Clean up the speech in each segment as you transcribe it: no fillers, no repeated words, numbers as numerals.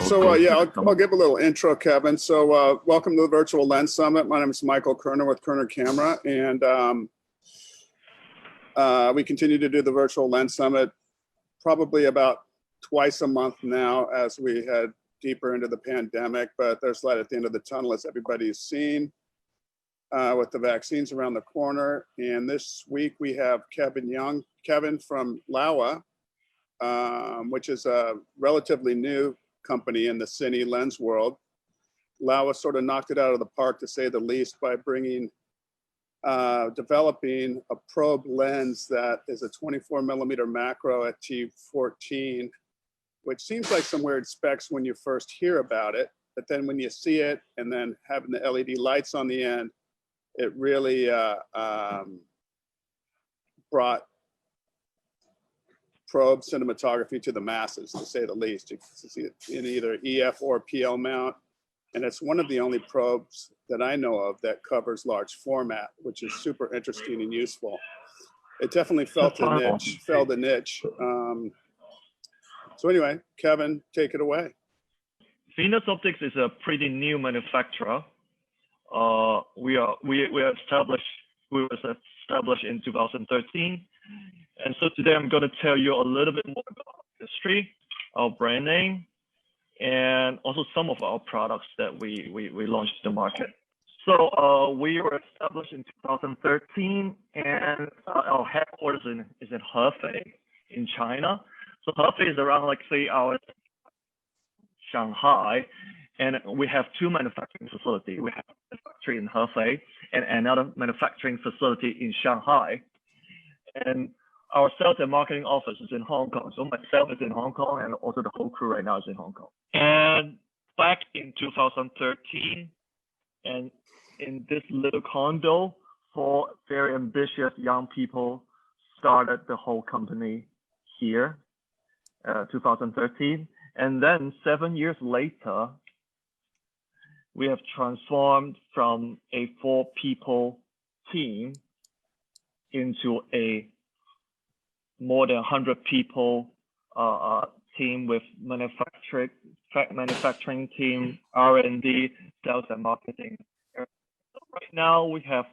so yeah, I'll give a little intro, Kevin. So welcome to the Virtual Lens Summit. My name is Michael Kerner with Kerner Camera, and we continue to do the Virtual Lens Summit probably about twice a month now as we head deeper into the pandemic, but there's light at the end of the tunnel, as everybody's seen, with the vaccines around the corner. And this week we have Yeung, Kevin from Laowa, which is a relatively new company in the Cine lens world. Laowa sort of knocked it out of the park, to say the least, by developing a probe lens that is a 24mm macro at T14, which seems like some weird specs when you first hear about it, but then when you see it and then having the LED lights on the end, it really brought probe cinematography to the masses, to say the least. You can see it in either EF or PL mount, and it's one of the only probes that I know of that covers large format, which is super interesting and useful. It definitely felt the niche. So anyway, Kevin, take it away. Venus Optics is a pretty new manufacturer. We were established in 2013, and so today I'm going to tell you a little bit more about our history, our brand name, and also some of our products that we launched to the market. So we were established in 2013, and our headquarters is in Hefei in China. So Hefei is around like 3 hours Shanghai, and we have two manufacturing facilities. We have a factory in Hefei and another manufacturing facility in Shanghai. And our sales and marketing office is in Hong Kong. So myself is in Hong Kong, and also the whole crew right now is in Hong Kong. And back in 2013, and in this little condo, 4 very ambitious young people started the whole company here, 2013. And then 7 years later, we have transformed from a 4-people team into a more than 100-people team with manufacturing team, R&D, sales and marketing. Right now, we have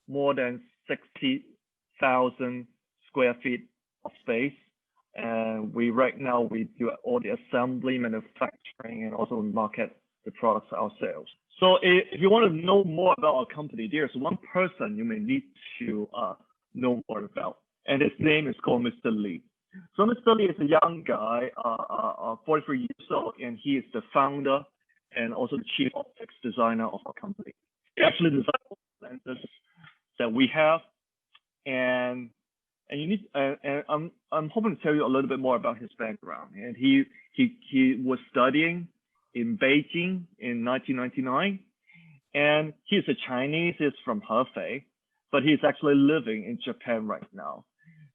more than 60,000 square feet of space. And right now we do all the assembly, manufacturing, and also market the products ourselves. So if you want to know more about our company, there's one person you may need to know more about, and his name is called Mr. Lee. So Mr. Lee is a young guy, 43 years old, and he is the founder and also the chief optics designer of our company. He actually designed all the lenses that we have, and I'm hoping to tell you a little bit more about his background. And he was studying in Beijing in 1999, and he's a Chinese. He's from Hefei, but he's actually living in Japan right now.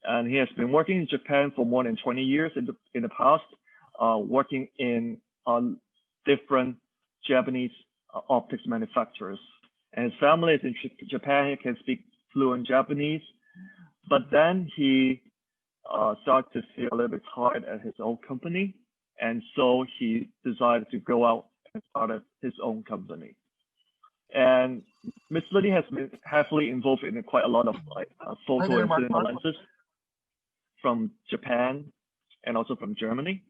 And he has been working in Japan for more than 20 years in the past, working in different Japanese optics manufacturers. And his family is in Japan. He can speak fluent Japanese. But then he started to feel a little bit tired at his own company. And so he decided to go out and start his own company. And Mr. Lee has been heavily involved in quite a lot of photo and cinema lenses from Japan and also from Germany.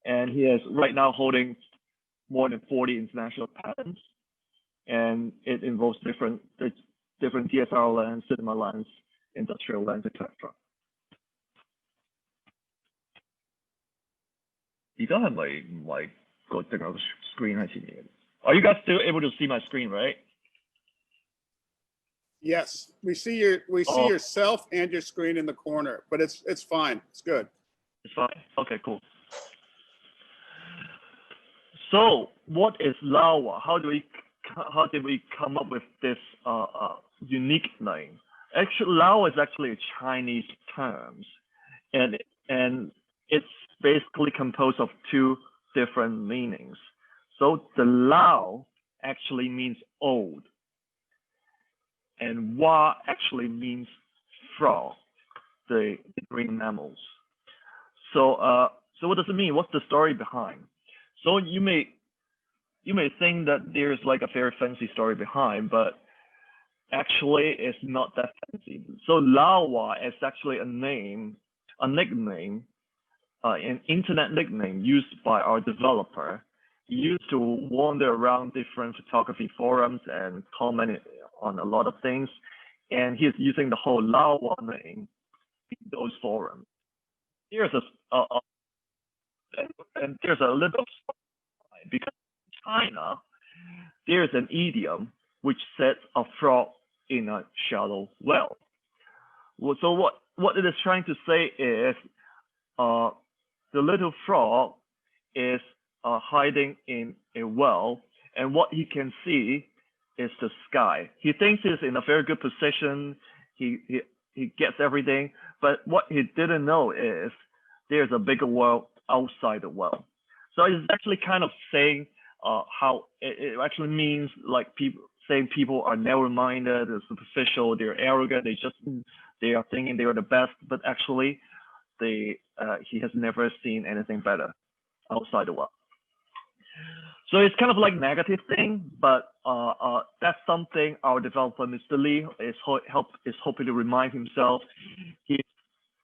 And he is right now holding more than 40 international patents. And it involves different DSLR lens, cinema lens, industrial lens, etc. 而家係咪唔係個淨係個 screen 喺前面 Are you guys still able to see my screen, right? Yes, we see yourself and your screen in the corner, but it's fine. It's good. It's fine. Okay, cool. So, what is Laowa? How did we come up with this unique name? Actually, Laowa is actually a Chinese term, and it's basically composed of 2 different meanings. So the Lao actually means old, and Wa actually means frog, the green mammals. So So what does it mean? What's the story behind? So you may think that there's like a very fancy story behind, but actually it's not that fancy. So Laowa is actually a nickname, an internet nickname used by our developer. He used to wander around different photography forums and comment on a lot of things, and he's using the whole Laowa name in those forums. Here's and there's a little story, because in China there's an idiom which says a frog in a shallow well. So what it is trying to say is the little frog is hiding in a well, and what he can see is the sky. He thinks he's in a very good position. He gets everything, but what he didn't know is there's a bigger world outside the well. So it's actually kind of saying how it actually means, like people are narrow-minded, they're superficial, they're arrogant, they are thinking they are the best, but actually he has never seen anything better outside the well. So it's kind of like negative thing, but that's something our developer, Mr. Lee, is hoping to remind himself. He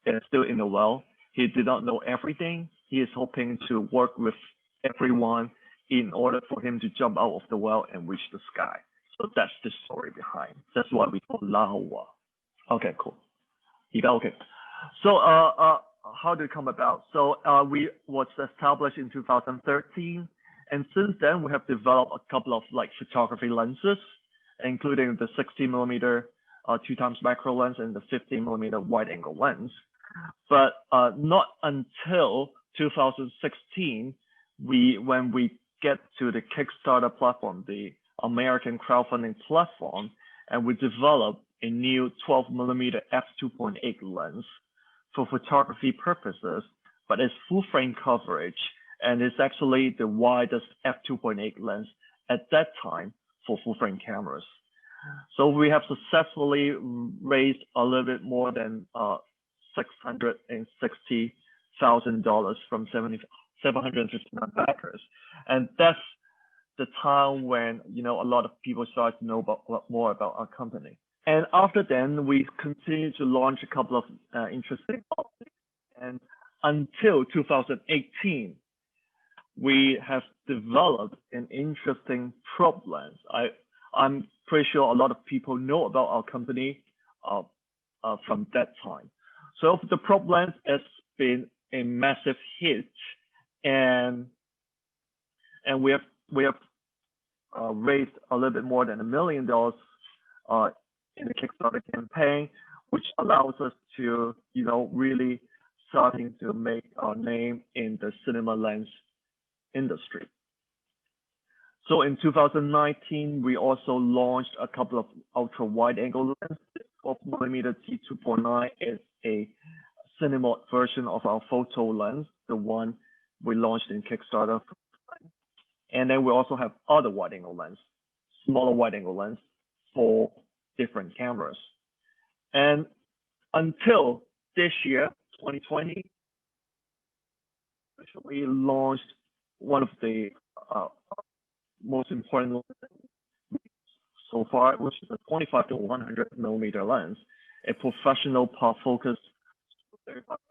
is still in the well. He did not know everything. He is hoping to work with everyone in order for him to jump out of the well and reach the sky. So that's the story behind. That's why we call Laowa. Okay, cool. You got okay. So how did it come about? So we was established in 2013, and since then we have developed a couple of like photography lenses, including the 60mm 2x macro lens and the 50mm wide-angle lens. But not until 2016, when we get to the Kickstarter platform, the American crowdfunding platform, and we develop a new 12mm f2.8 lens for photography purposes, but it's full frame coverage, and it's actually the widest f2.8 lens at that time for full frame cameras. So we have successfully raised a little bit more than $660,000 from 759 backers, and that's the time when a lot of people start to know more about our company. And after then, we continue to launch a couple of interesting topics, and until 2018, we have developed an interesting probe lens. I'm pretty sure a lot of people know about our company from that time. So the probe lens has been a massive hit, and we have raised a little bit more than $1 million in the Kickstarter campaign, which allows us to really starting to make our name in the cinema lens industry. So in 2019, we also launched a couple of ultra wide angle lenses. 12mm T2.9 is a cinema version of our photo lens, the one we launched in Kickstarter. And then we also have other wide angle lens, smaller wide angle lens for different cameras. And until this year, 2020, we launched one of the most important so far, which is a 25 to 100mm lens, a professional part focus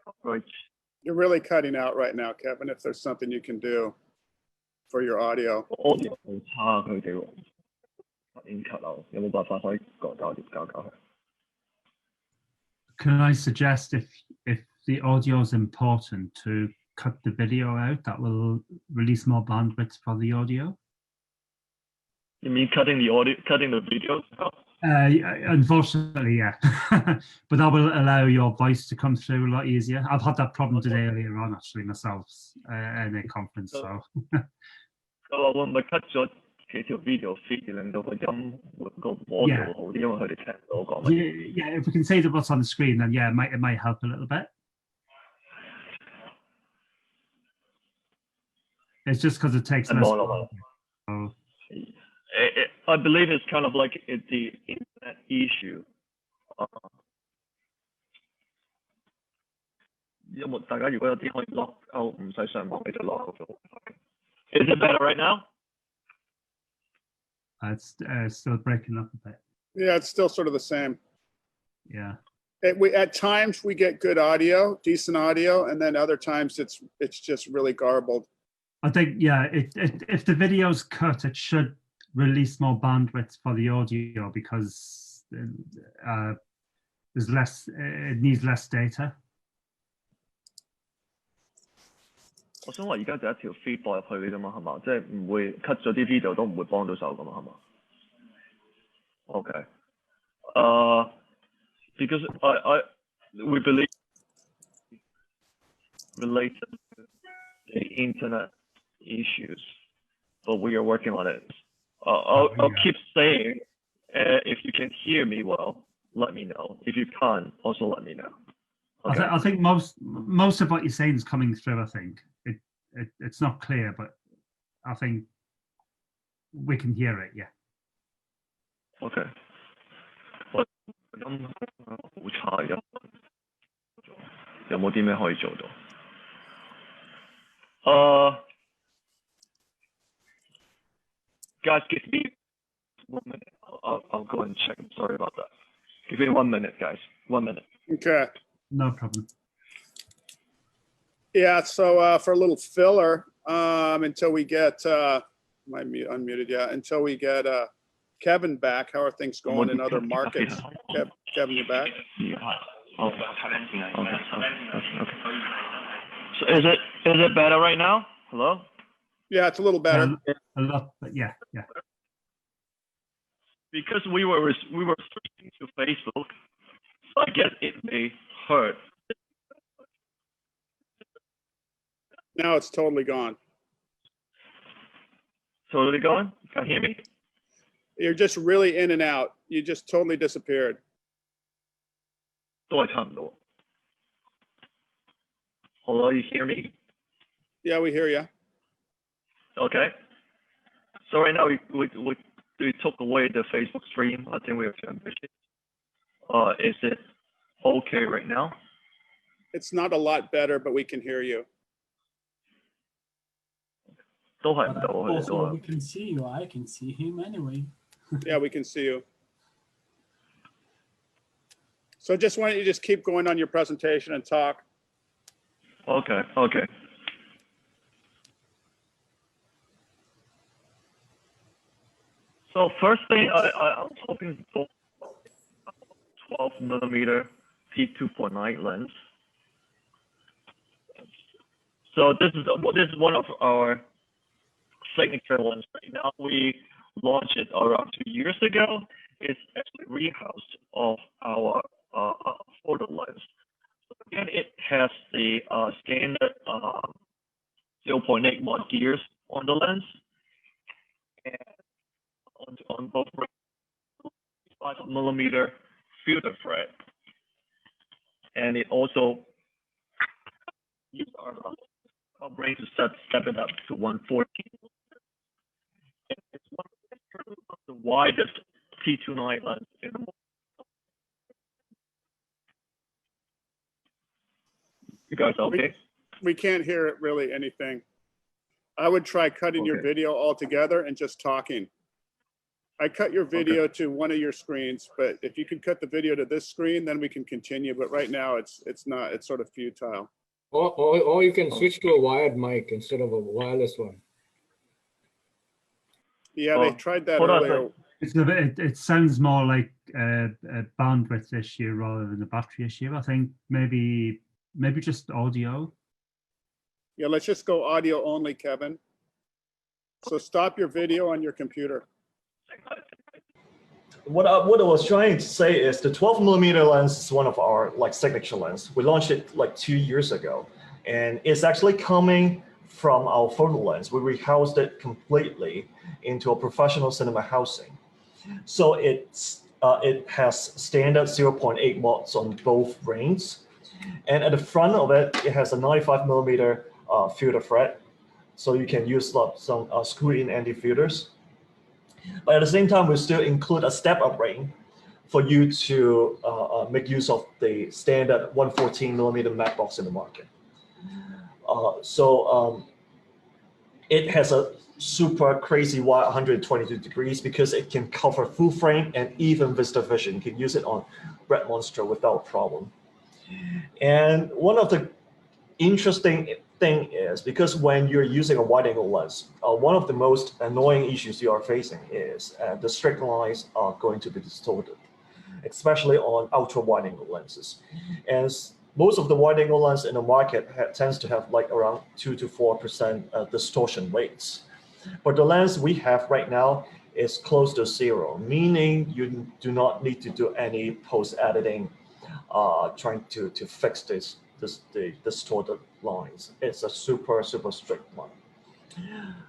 coverage. You're really cutting out right now, Kevin. If there's something you can do for your audio. Can I suggest if the audio is important to cut the video out? That will release more bandwidth for the audio. You mean cutting the audio, cutting the videos out? Unfortunately, yeah. But that will allow your voice to come through a lot easier. I've had that problem today earlier on, actually, myself, in a conference. So. So when we cut咗幾條 video feed，令到個音個 audio 好啲，因為佢哋聽唔到講乜。Yeah, if we can see what's on the screen, then yeah, it might help a little bit. It's just because it takes less. Oh. I believe it's kind of like the internet issue. 有冇大家如果有啲可以 lock out 唔使上網，你就 lock out 咗。Is it better right now? It's still breaking up a bit. Yeah, it's still sort of the same. Yeah. At times we get good audio, decent audio, and then other times it's just really garbled. I think, yeah, if the video's cut, it should release more bandwidth for the audio because there's less, it needs less data. 我想話而家就一條 feed 播入去嘅啫嘛，係嘛？即係唔會 cut 咗啲 video 都唔會幫到手噶嘛，係嘛 ？Okay. Because we believe related to the internet issues, but we are working on it. I'll keep saying, if you can hear me well, let me know. If you can't, also let me know. Okay. I think most of what you're saying is coming through. I think it's not clear, but I think we can hear it. Yeah. Okay. 咁好差音，有冇啲咩可以做到？Guys, give me 1 minute. I'll go and check. I'm sorry about that. Give me 1 minute, guys. 1 minute. Okay. No problem. Yeah, so for a little filler, until we get unmuted, yeah, until we get Kevin back, how are things going in other markets? Kevin, you back? Okay. So is it better right now? Hello? Yeah, it's a little better. A lot, but yeah. Because we were switching to Facebook, so I guess it may hurt. Now it's totally gone. Totally gone? Can you hear me? You're just really in and out. You just totally disappeared. 都係差唔多。Hello, you hear me? Yeah, we hear you. Okay. So right now we took away the Facebook stream. I think we have to ambitious. Is it okay right now? It's not a lot better, but we can hear you. 都係唔到，佢哋 Also, 都 we can see you. I can see him anyway. Yeah, we can see you. So just why don't you just keep going on your presentation and talk? Okay. So first thing, I was hoping for 12mm f2.9 lens. So this is one of our signature lens right now. We launched it around 2 years ago. It's actually rehoused of our photo lens. So again, it has the standard 0.8 mod gears on the lens, and on both 5mm filter thread, and it also uses our brain to step it up to 140. It's one of the widest T2.9 lens in the world. You guys okay? We can't hear it really anything. I would try cutting your video altogether and just talking. I cut your video to one of your screens, but if you can cut the video to this screen, then we can continue. But right now it's not, it's sort of futile. Or you can switch to a wired mic instead of a wireless one. Yeah, they tried that earlier. It sounds more like a bandwidth issue rather than a battery issue. I think maybe just audio. Yeah, let's just go audio only, Kevin. So stop your video on your computer. What I was trying to say is the 12mm lens is one of our signature lens. We launched it 2 years ago, and it's actually coming from our photo lens. We rehoused it completely into a professional cinema housing. So it has standard 0.8 mods on both rings, and at the front of it, it has a 95mm filter thread, so you can use some screw-in anti-filters. But at the same time, we still include a step-up ring for you to make use of the standard 114mm matte box in the market. It has a super crazy wide 122 degrees because it can cover full frame and even vista vision. You can use it on Red Monster without problem. And one of the interesting thing is because when you're using a wide angle lens, one of the most annoying issues you are facing is the straight lines are going to be distorted, especially on ultra wide angle lenses. And most of the wide angle lens in the market tends to have like around 2 to 4% distortion rates. But the lens we have right now is close to 0, meaning you do not need to do any post editing trying to fix the distorted lines. It's a super strict line.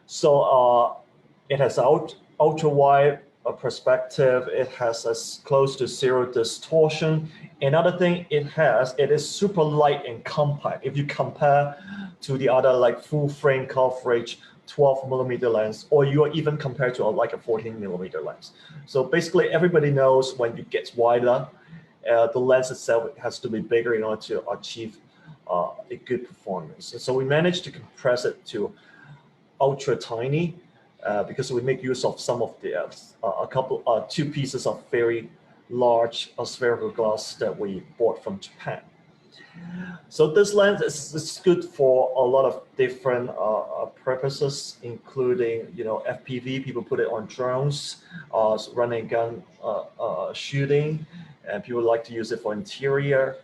So it has ultra wide perspective. It has a close to 0 distortion. Another thing it is super light and compact. If you compare to the other like full frame coverage 12mm lens, or you are even compared to like a 14mm lens. So basically everybody knows when it gets wider, the lens itself has to be bigger in order to achieve a good performance. And so we managed to compress it to ultra tiny because we make use of some of the two pieces of very large spherical glass that we bought from Japan. So this lens is good for a lot of different purposes, including FPV. People put it on drones, running gun shooting, and people like to use it for interior.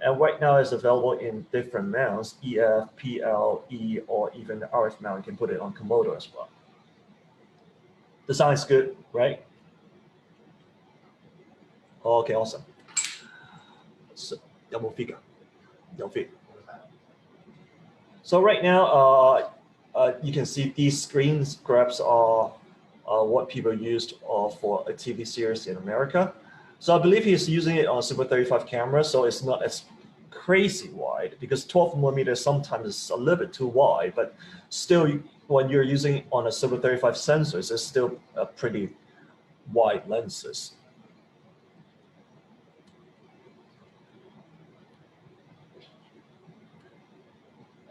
And right now it's available in different mounts, EF, PL, E, or even the RF mount. You can put it on Komodo as well. The sound is good, right? Okay, awesome. So, so right now, you can see these screen grabs are what people used for a TV series in America. So I believe he's using it on a Super 35 camera, so it's not as crazy wide because 12mm sometimes is a little bit too wide, but still when you're using it on a Super 35 sensors, it's still a pretty wide lenses.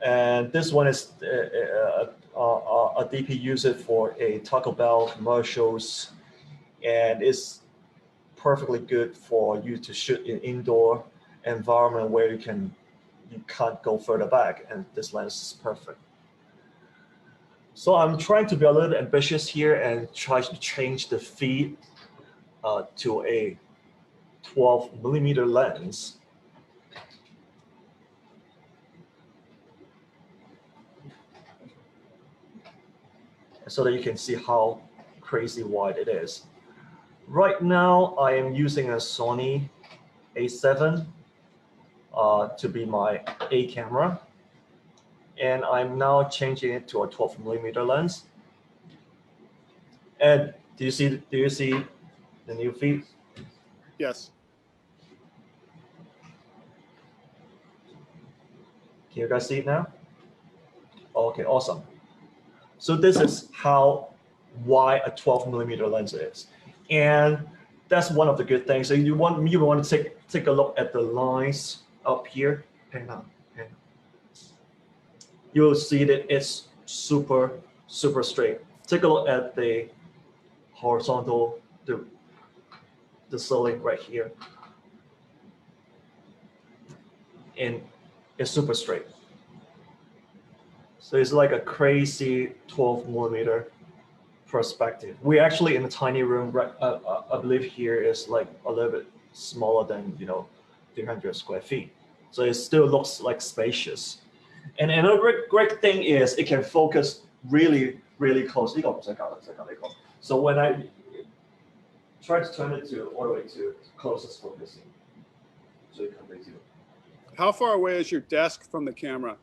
And this one is a DP use it for a Taco Bell commercials, and it's perfectly good for you to shoot in indoor environment where you can't go further back, and this lens is perfect. So I'm trying to be a little ambitious here and try to change the feed to a 12mm lens. So that you can see how crazy wide it is. Right now, I am using a Sony A7 to be my A camera. And I'm now changing it to a 12mm lens. And do you see the new feed? Yes. Can you guys see it now? Okay, awesome. So this is how wide a 12mm lens is. And that's one of the good things. So you want to take a look at the lines up here. Hang on. You'll see that it's super straight. Take a look at the horizontal, the ceiling right here. And it's super straight. So it's like a crazy 12mm perspective. We're actually in a tiny room, right? I believe here is like a little bit smaller than 300 square feet. So it still looks like spacious. And another great thing is it can focus really close. So when I try to turn it to all the way to closest focusing, so you can do. How far away is your desk from the camera?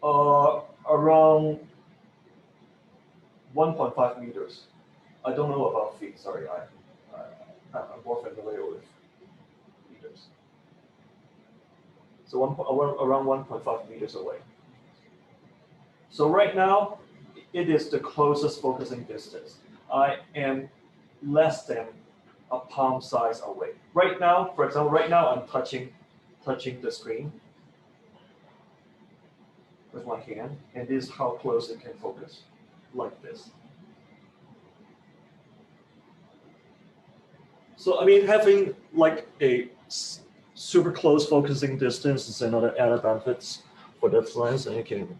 Around 1.5 meters. I don't know about feet. Sorry, I'm more familiar with meters. So around 1.5 meters away. So right now, it is the closest focusing distance. I am less than a palm size away. Right now, for example, right now I'm touching the screen with my hand, and this is how close it can focus, like this. So I mean, having like a super close focusing distance is another added benefits for this lens, and you can,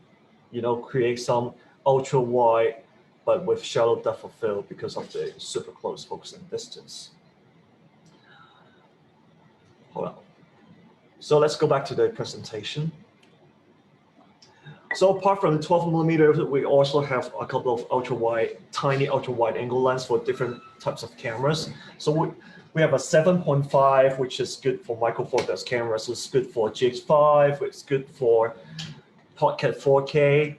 you know, create some ultra wide, but with shallow depth of field because of the super close focusing distance. Hold on. So let's go back to the presentation. So apart from the 12mm, we also have a couple of tiny ultra wide angle lens for different types of cameras. So we have a 7.5, which is good for micro four thirds cameras. It's good for GX5. It's good for Pocket 4K.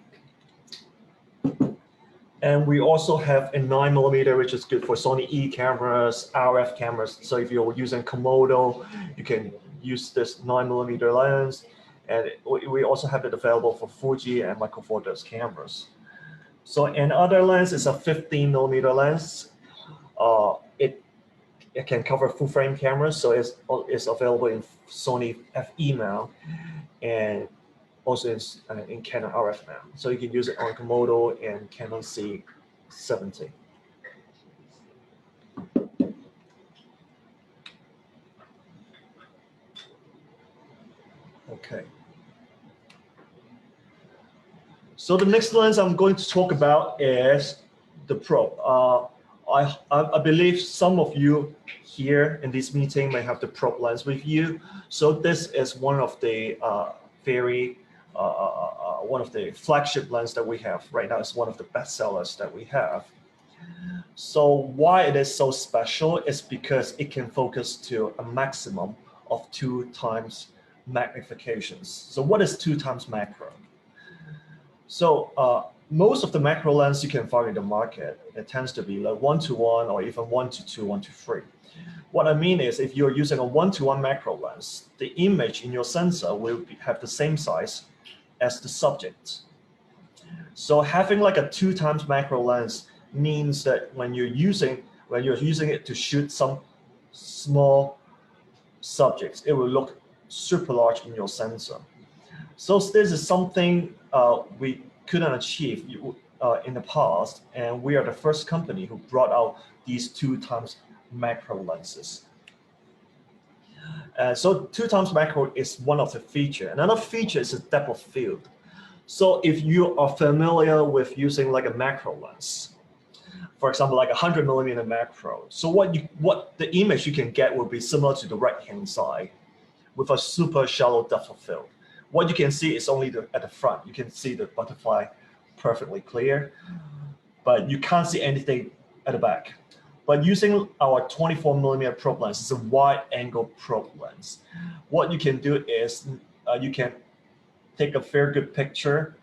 And we also have a 9mm, which is good for Sony E cameras, RF cameras. So if you're using Komodo, you can use this 9mm lens. And we also have it available for Fuji and Micro Four Thirds cameras. So another lens is a 15mm lens. It can cover full frame cameras, so it's available in Sony FE mount and also in Canon RF mount. So you can use it on Komodo and Canon C70. Okay. So the next lens I'm going to talk about is the probe. I believe some of you here in this meeting may have the probe lens with you. So this is one of the one of the flagship lens that we have right now. It's one of the best sellers that we have. So why it is so special is because it can focus to a maximum of 2x magnifications. So what is 2x macro? So most of the macro lens you can find in the market, it tends to be like 1:1 or even 1:2, 1:3. What I mean is if you're using a 1:1 macro lens, the image in your sensor will have the same size as the subject. So having like a 2x macro lens means that when you're using it to shoot some small subjects, it will look super large in your sensor. So this is something we couldn't achieve in the past, and we are the first company who brought out these 2x macro lenses. So 2x macro is one of the features. Another feature is the depth of field. So if you are familiar with using like a macro lens, for example, like a 100mm macro, so what the image you can get will be similar to the right-hand side with a super shallow depth of field. What you can see is only at the front. You can see the butterfly perfectly clear, but you can't see anything at the back. But using our 24mm probe lens, it's a wide angle probe lens. What you can do is you can take a very good picture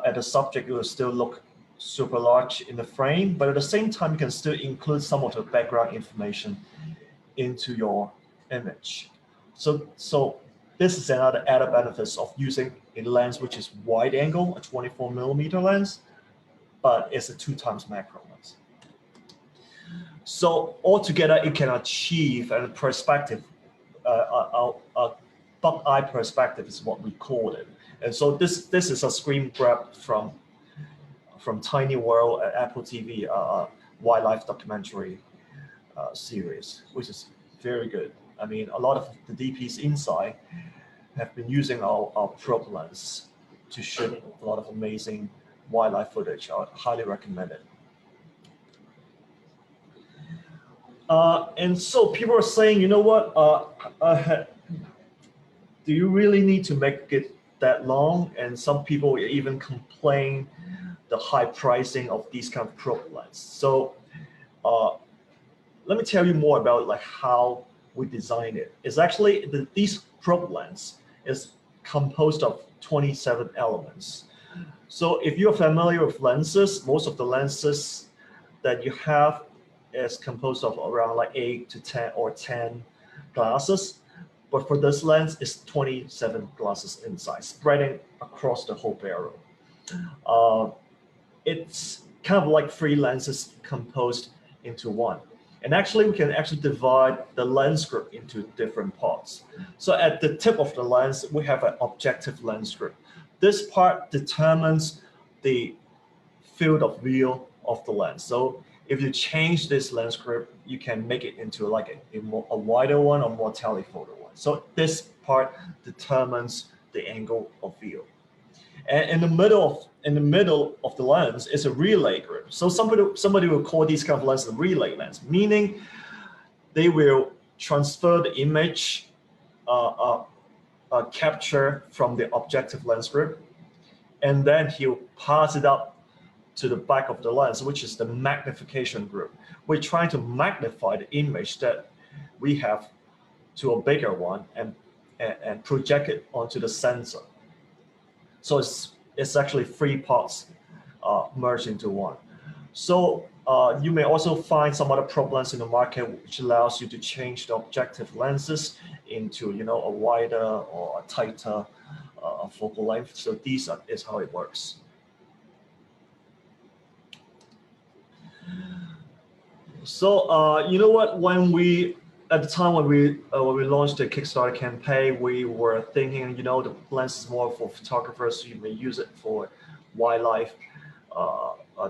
at the subject. It will still look super large in the frame, but at the same time, you can still include some of the background information into your image. So this is another added benefit of using a lens which is wide angle, a 24mm lens, but it's a 2x macro lens. So altogether, it can achieve a perspective, a Bugeye perspective is what we call it. And so this is a screen grab from Tiny World at Apple TV, wildlife documentary series, which is very good. I mean, a lot of the DPs inside have been using our probe lens to shoot a lot of amazing wildlife footage. I would highly recommend it. And so people are saying, you know what, do you really need to make it that long? And some people even complain the high pricing of these kind of probe lens. So let me tell you more about like how we designed it. It's actually these probe lens is composed of 27 elements. So if you're familiar with lenses, most of the lenses that you have is composed of around like 8 to 10 or 10 glasses. But for this lens, it's 27 glasses inside, spreading across the whole barrel. It's kind of like 3 lenses composed into one. And actually, we can actually divide the lens group into different parts. So at the tip of the lens, we have an objective lens group. This part determines the field of view of the lens. So if you change this lens group, you can make it into like a wider one or more telephoto one. So this part determines the angle of view. And in the middle of the lens is a relay group. So somebody will call these kind of lenses a relay lens, meaning they will transfer the image capture from the objective lens group, and then he'll pass it up to the back of the lens, which is the magnification group. We're trying to magnify the image that we have to a bigger one and project it onto the sensor. So it's actually three parts merged into one. So you may also find some other probe lens in the market which allows you to change the objective lenses into a wider or a tighter focal length. So is how it works. So you know what? At the time when we launched the Kickstarter campaign, we were thinking, the lens is more for photographers. So you may use it for wildlife,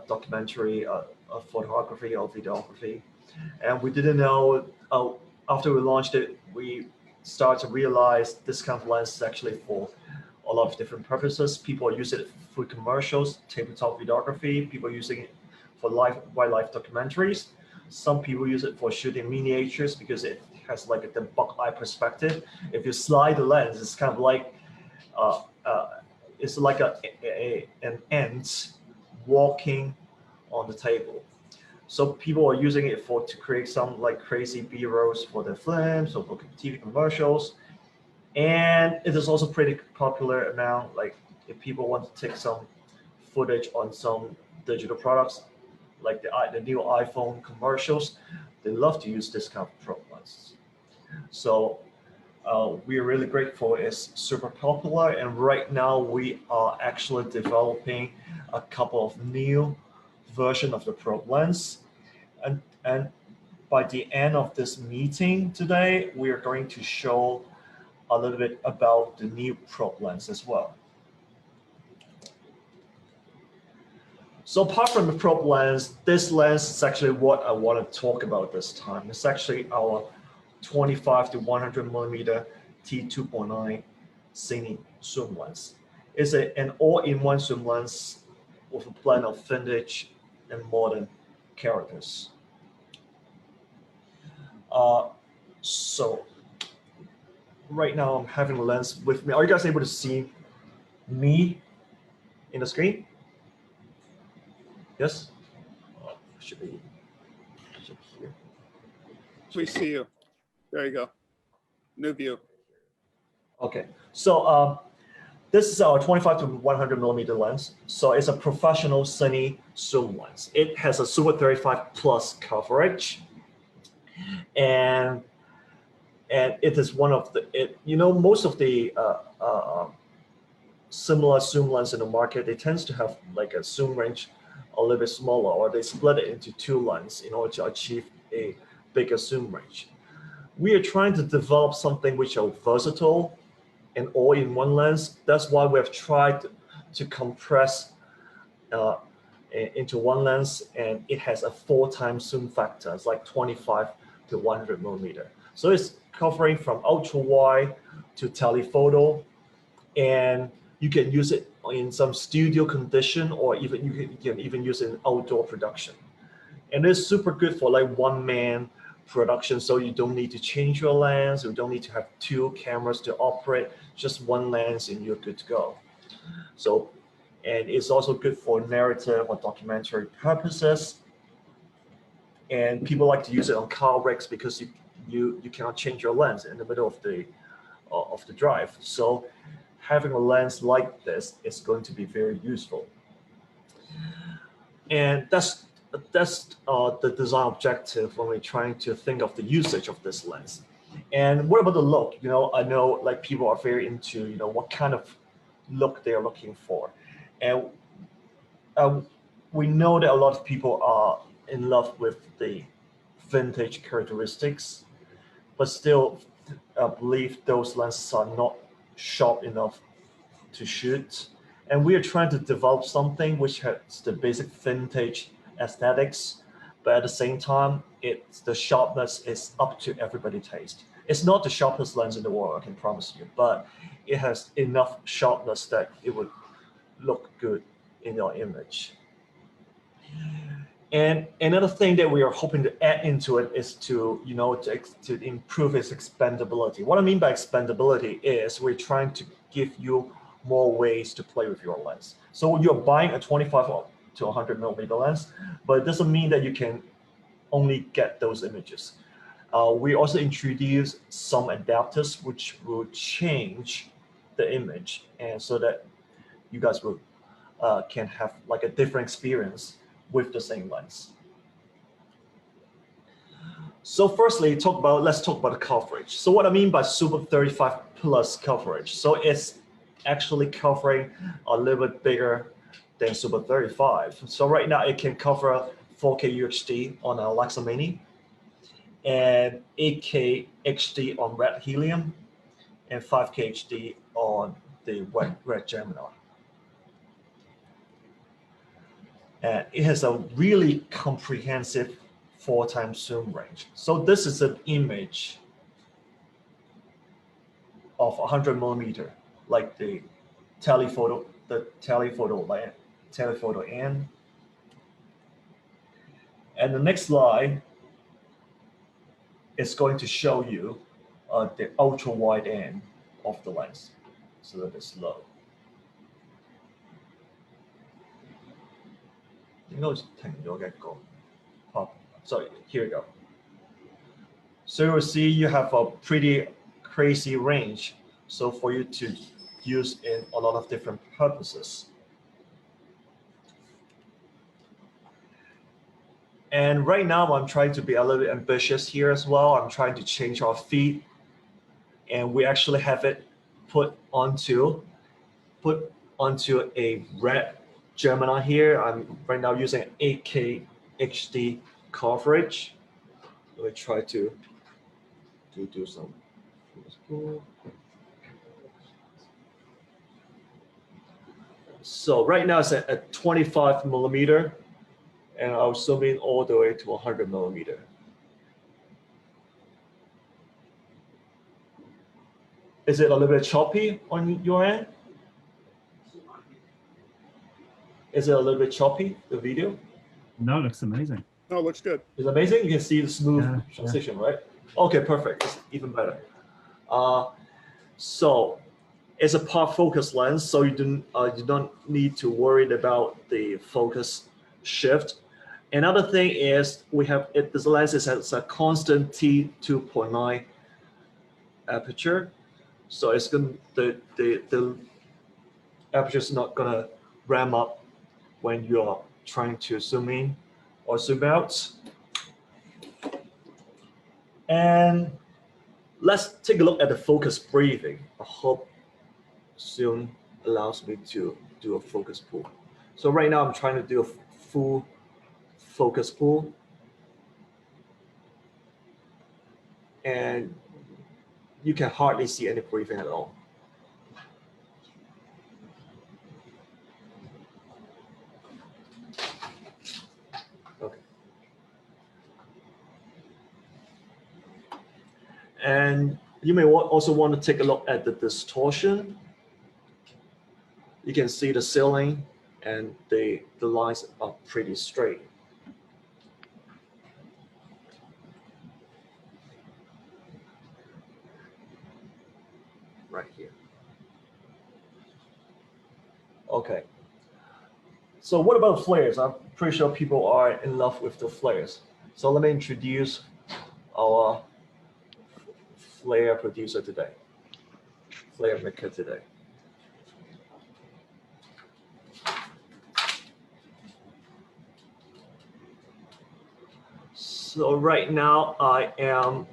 documentary, photography or videography. And we didn't know, after we launched it, we started to realize this kind of lens is actually for a lot of different purposes. People use it for commercials, tabletop videography. People using it for wildlife documentaries. Some people use it for shooting miniatures because it has like the Bugeye perspective. If you slide the lens, it's kind of like it's like an ant walking on the table. So people are using it to create some like crazy B-rolls for their films or for TV commercials. And it is also pretty popular now. Like if people want to take some footage on some digital products, like the new iPhone commercials, they love to use this kind of probe lens. So we're really grateful it's super popular. And right now we are actually developing a couple of new versions of the probe lens. And by the end of this meeting today, we are going to show a little bit about the new probe lens as well. So apart from the probe lens, this lens is actually what I want to talk about this time. It's actually our 25 to 100 millimeter T2.9 Cine zoom lens. It's an all-in-one zoom lens with a blend of vintage and modern characters. So right now I'm having the lens with me. Are you guys able to see me in the screen? Yes? Should be here. We see you. There you go. New view. Okay, so this is our 25 to 100 millimeter lens. So it's a professional Cine zoom lens. It has a Super 35 plus coverage, and it is one of the most of the similar zoom lens in the market. They tend to have like a zoom range a little bit smaller, or they split it into two lenses in order to achieve a bigger zoom range. We are trying to develop something which are versatile and all-in-one lens. That's why we have tried to compress into one lens, and it has a 4 times zoom factor. It's like 25 to 100 millimeter. So it's covering from ultra wide to telephoto, and you can use it in some studio condition, or even you can even use it in outdoor production. And it's super good for like one-man production, so you don't need to change your lens, you don't need to have 2 cameras to operate, just one lens and you're good to go. So, and it's also good for narrative or documentary purposes. And people like to use it on car wrecks because you cannot change your lens in the middle of the drive. So having a lens like this is going to be very useful. And that's the design objective when we're trying to think of the usage of this lens. And what about the look? I know like people are very into what kind of look they're looking for, and we know that a lot of people are in love with the vintage characteristics, but still, I believe those lenses are not sharp enough to shoot. And we are trying to develop something which has the basic vintage aesthetics, but at the same time, the sharpness is up to everybody's taste. It's not the sharpest lens in the world, I can promise you, but it has enough sharpness that it would look good in your image. And another thing that we are hoping to add into it is to improve its expandability. What I mean by expandability is we're trying to give you more ways to play with your lens. So you're buying a 25 to 100 millimeter lens, but it doesn't mean that you can only get those images. We also introduce some adapters which will change the image, and so that you guys will can have like a different experience with the same lens. So firstly, let's talk about the coverage. So what I mean by Super 35 plus coverage. So it's actually covering a little bit bigger than Super 35. So right now it can cover 4K UHD on an Alexa Mini and 8K HD on Red Helium and 5K HD on the Red Gemini. And it has a really comprehensive 4x zoom range. So this is an image of 100 millimeter, like the telephoto N. And the next slide is going to show you the ultra wide end of the lens. So that is low. So here you go. So you will see you have a pretty crazy range. So for you to use in a lot of different purposes. And right now I'm trying to be a little bit ambitious here as well. I'm trying to change our feed, and we actually have it put onto a red Gemini here. I'm right now using 8K HD coverage. Let me try to do some. So right now it's at 25 millimeter, and I'll zoom in all the way to 100 millimeter. Is it a little bit choppy on your end? Is it a little bit choppy, the video? No, it looks amazing. No, it looks good. It's amazing. You can see the smooth Yeah, transition, right? Okay, perfect. It's even better. So it's a part focus lens, so you don't need to worry about the focus shift. Another thing is this lens has a constant T2.9 aperture, so it's going the aperture is not gonna ram up when you're trying to zoom in or zoom out. And let's take a look at the focus breathing. I hope Zoom allows me to do a focus pull. So right now I'm trying to do a full focus pull. And you can hardly see any breathing at all. Okay. And you may also want to take a look at the distortion. You can see the ceiling and the lines are pretty straight. Right here. Okay. So what about flares? I'm pretty sure people are in love with the flares. So let me introduce our flare producer today, flare maker today. So right now I am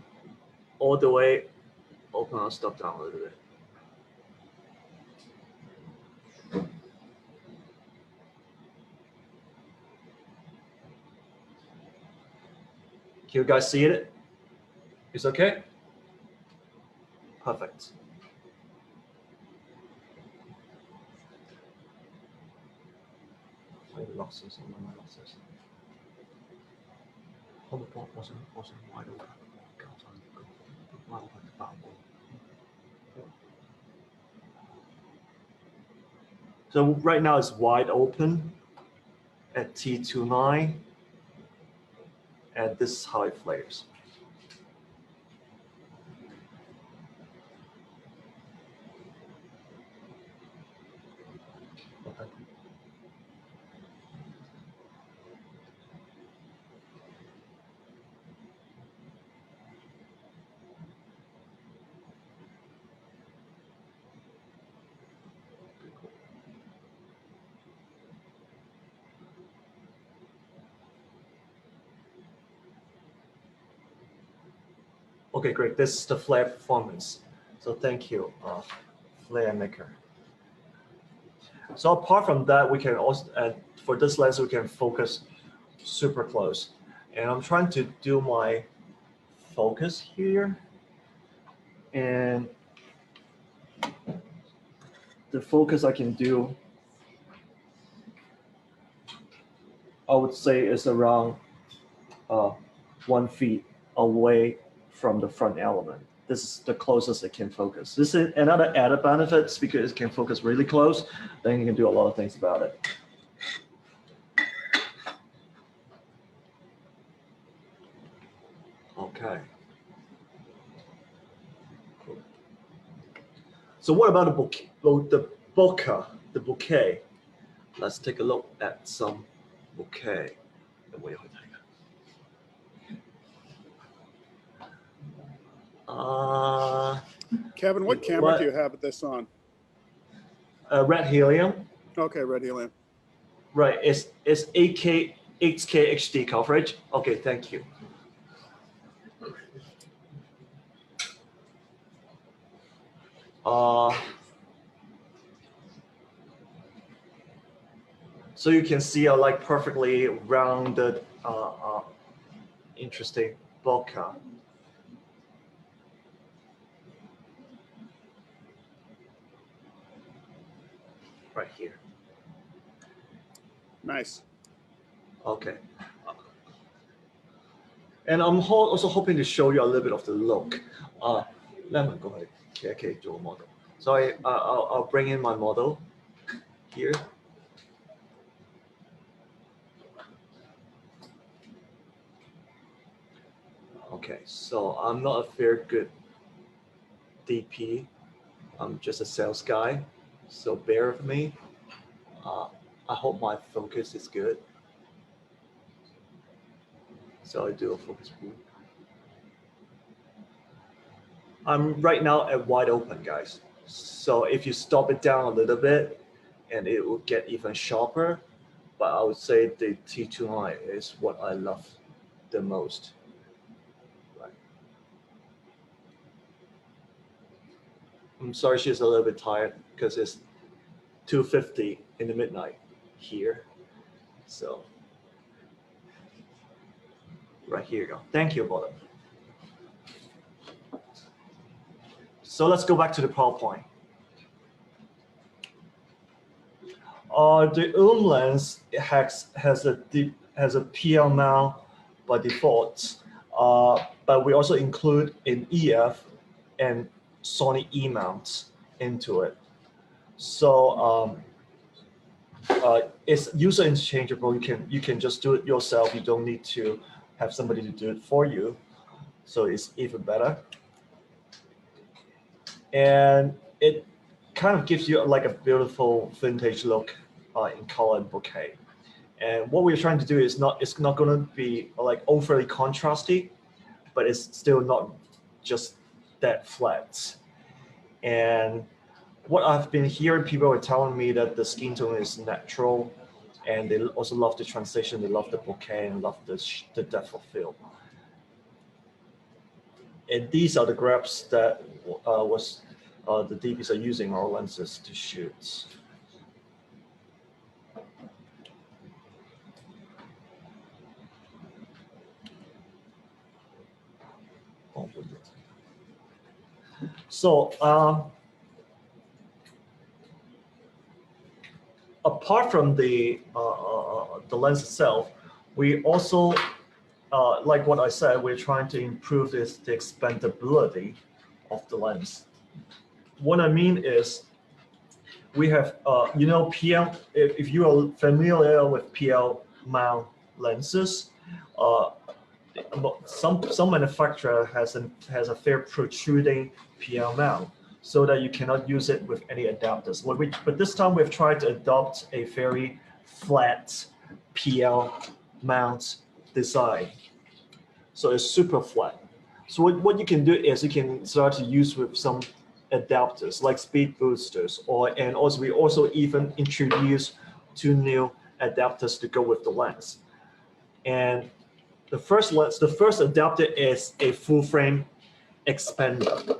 all the way, I'll stop down a little bit. Can you guys see it? It's okay? Perfect. Losses on my losses. So right now it's wide open at T29, and this is how it flares. Okay, great. This is the flare performance. So thank you, flare maker. So apart from that, we can also, for this lens, we can focus super close. And I'm trying to do my focus here. And the focus I can do, I would say, is around 1 feet away from the front element. This is the closest it can focus. This is another added benefit because it can focus really close. Then you can do a lot of things about it. Okay. Cool. So what about the bouquet? The bouquet. Let's take a look at some bouquet. Kevin, what camera do you have this on? Red helium. Okay, red helium. Right, it's 8K HD coverage. Okay, thank you. So you can see a like perfectly rounded, interesting bokeh. Right here. Nice. Okay. And I'm also hoping to show you a little bit of the look. Let me go ahead. Okay, do a model. So I'll bring in my model here. Okay, so I'm not a very good DP. I'm just a sales guy, so bear with me. I hope my focus is good. So I do a focus group. I'm right now at wide open, guys. So if you stop it down a little bit, and it will get even sharper. But I would say the T29 is what I love the most. Right. I'm sorry she's a little bit tired because it's 2:50 in the midnight here. So right here you go. Thank you, Bottom. So let's go back to the PowerPoint. The OOM lens has a PL mount by default, but we also include an EF and Sony E mounts into it. So it's user interchangeable. You can just do it yourself. You don't need to have somebody to do it for you. So it's even better. And it kind of gives you like a beautiful vintage look in color and bouquet. And what we're trying to do is it's not going to be like overly contrasty, but it's still not just that flat. And what I've been hearing, people are telling me that the skin tone is natural, and they also love the transition, they love the bouquet, and love the depth of field. And these are the grabs that the DPs are using our lenses to shoot. So apart from the lens itself, we also, like what I said, we're trying to improve the expandability of the lens. What I mean is, we have, PL, if you are familiar with PL mount lenses, some manufacturer has a fair protruding PL mount so that you cannot use it with any adapters. But this time we've tried to adopt a very flat PL mount design. So it's super flat. So what you can do is you can start to use with some adapters like speed boosters, and also we also even introduce 2 new adapters to go with the lens. And the first adapter is a full frame expander.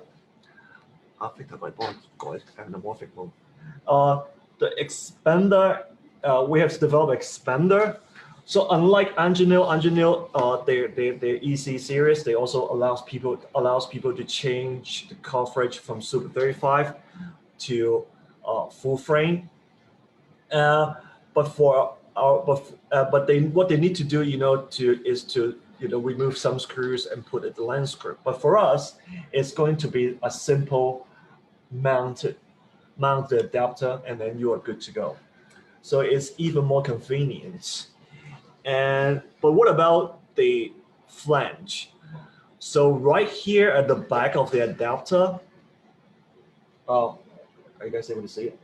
The expander, we have developed expander. So unlike Angenil, their EC series, they also allows people to change the coverage from Super 35 to full frame. But what they need to do, is to remove some screws and put it the lens screw. But for us, it's going to be a simple mount the adapter, and then you are good to go. So it's even more convenient. But what about the flange? So right here at the back of the adapter, are you guys able to see it?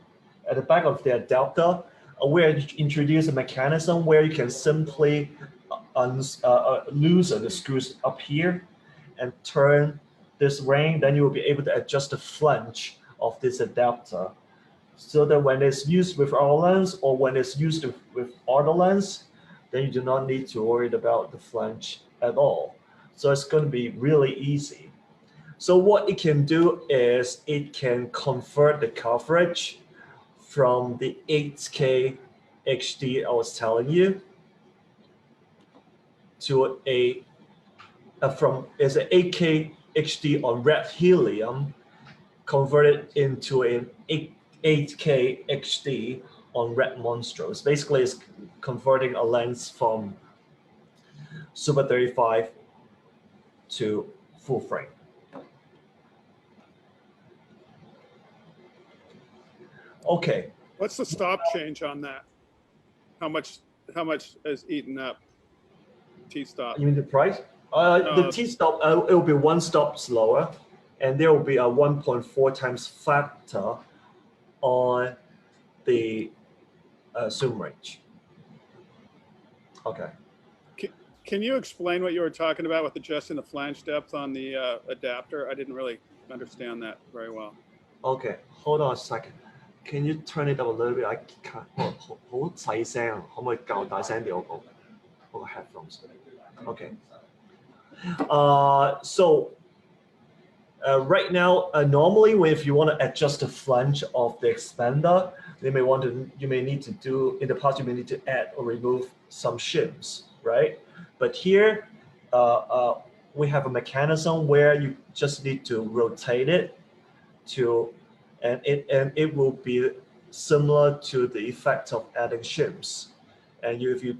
At the back of the adapter, we introduce a mechanism where you can simply loosen the screws up here and turn this ring. Then you will be able to adjust the flange of this adapter, so that when it's used with our lens or when it's used with other lens, then you do not need to worry about the flange at all. So it's going to be really easy. So what it can do is it can convert the coverage from the 8K HD I was telling you to it's an 8K HD on red helium converted into an 8K HD on red monstros. Basically, it's converting a lens from Super 35 to full frame. Okay. What's the stop change on that? How much is eaten up? T-stop. You mean the price? The T-stop, it will be 1 stop slower, and there will be a 1.4 times factor on the zoom range. Okay. Can you explain what you were talking about with adjusting the flange depth on the adapter? I didn't really understand that very well. Okay, hold on a second. Can you turn it up a little bit? I can't. 好細聲，可唔可以較大聲啲？我個 headphones. Okay. So right now, normally, if you want to adjust the flange of the expander, you may need to do, in the past, you may need to add or remove some shims, right? But here, we have a mechanism where you just need to rotate it and it will be similar to the effect of adding shims. And if you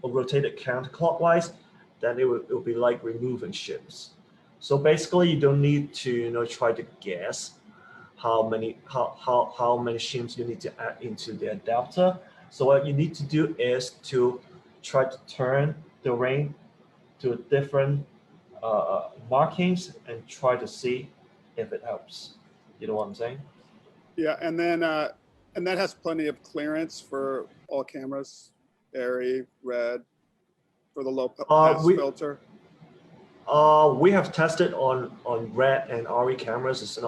rotate it counterclockwise, then it will be like removing shims. So basically, you don't need to try to guess how many shims you need to add into the adapter. So what you need to do is to try to turn the ring to different markings and try to see if it helps. You know what I'm saying? Yeah, and then and that has plenty of clearance for all cameras, airy, red, for the low pass filter. We have tested on red and RE cameras. It's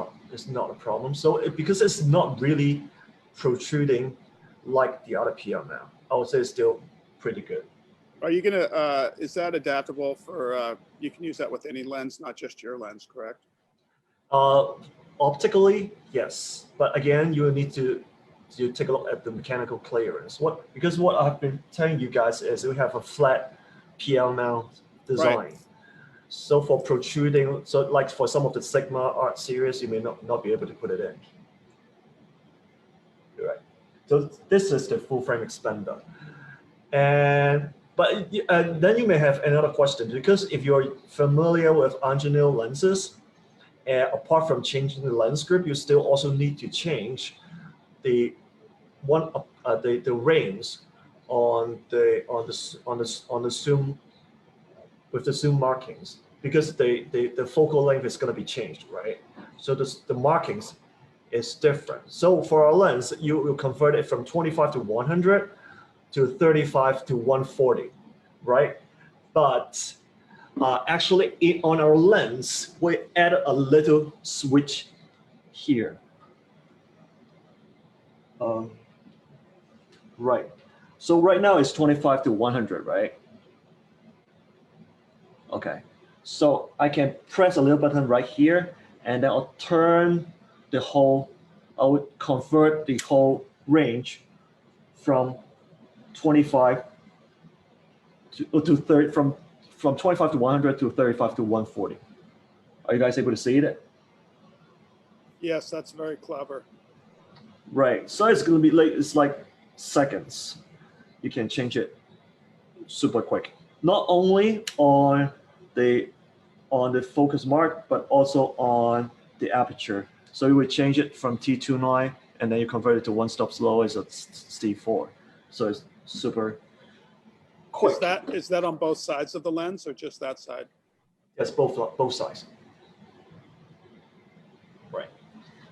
not a problem. So because it's not really protruding like the other PL now, I would say it's still pretty good. Are you gonna? Is that adaptable for? You can use that with any lens, not just your lens, correct? Optically, yes, but again, you will need to take a look at the mechanical clearance. Because what I've been telling you guys is we have a flat PL mount design. Right. So for protruding, so like for some of the Sigma art series, you may not be able to put it in. Right. So this is the full frame expander. But then you may have another question, because if you're familiar with engineer lenses, apart from changing the lens group, you still also need to change the range on the zoom with the zoom markings, because the focal length is going to be changed, right? So the markings is different. So for our lens, you will convert it from 25 to 100 to 35 to 140, right? But actually, on our lens, we add a little switch here. Right. So right now it's 25 to 100, right? Okay. So I can press a little button right here, and then I'll turn the whole, I would convert the whole range from 25 to 30, from 25 to 100 to 35 to 140. Are you guys able to see it? Yes, that's very clever. Right. So it's going to be like, it's like seconds. You can change it super quick. Not only on the focus mark, but also on the aperture. So you would change it from T29, and then you convert it to one stop slow as a T4. So it's super quick. Is that on both sides of the lens or just that side? Yes, both sides. Right.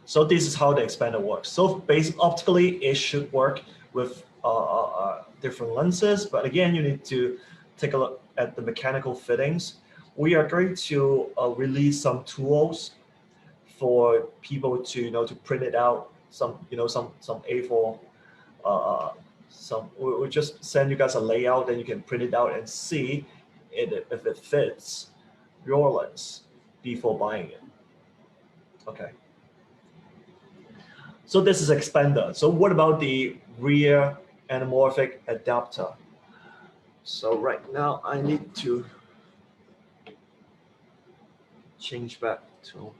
So this is how the expander works. So optically, it should work with different lenses, but again, you need to take a look at the mechanical fittings. We are going to release some tools for people to to print it out. Some A4. We'll just send you guys a layout, then you can print it out and see if it fits your lens before buying it. Okay. So this is expander. So what about the rear anamorphic adapter? So right now I need to change back to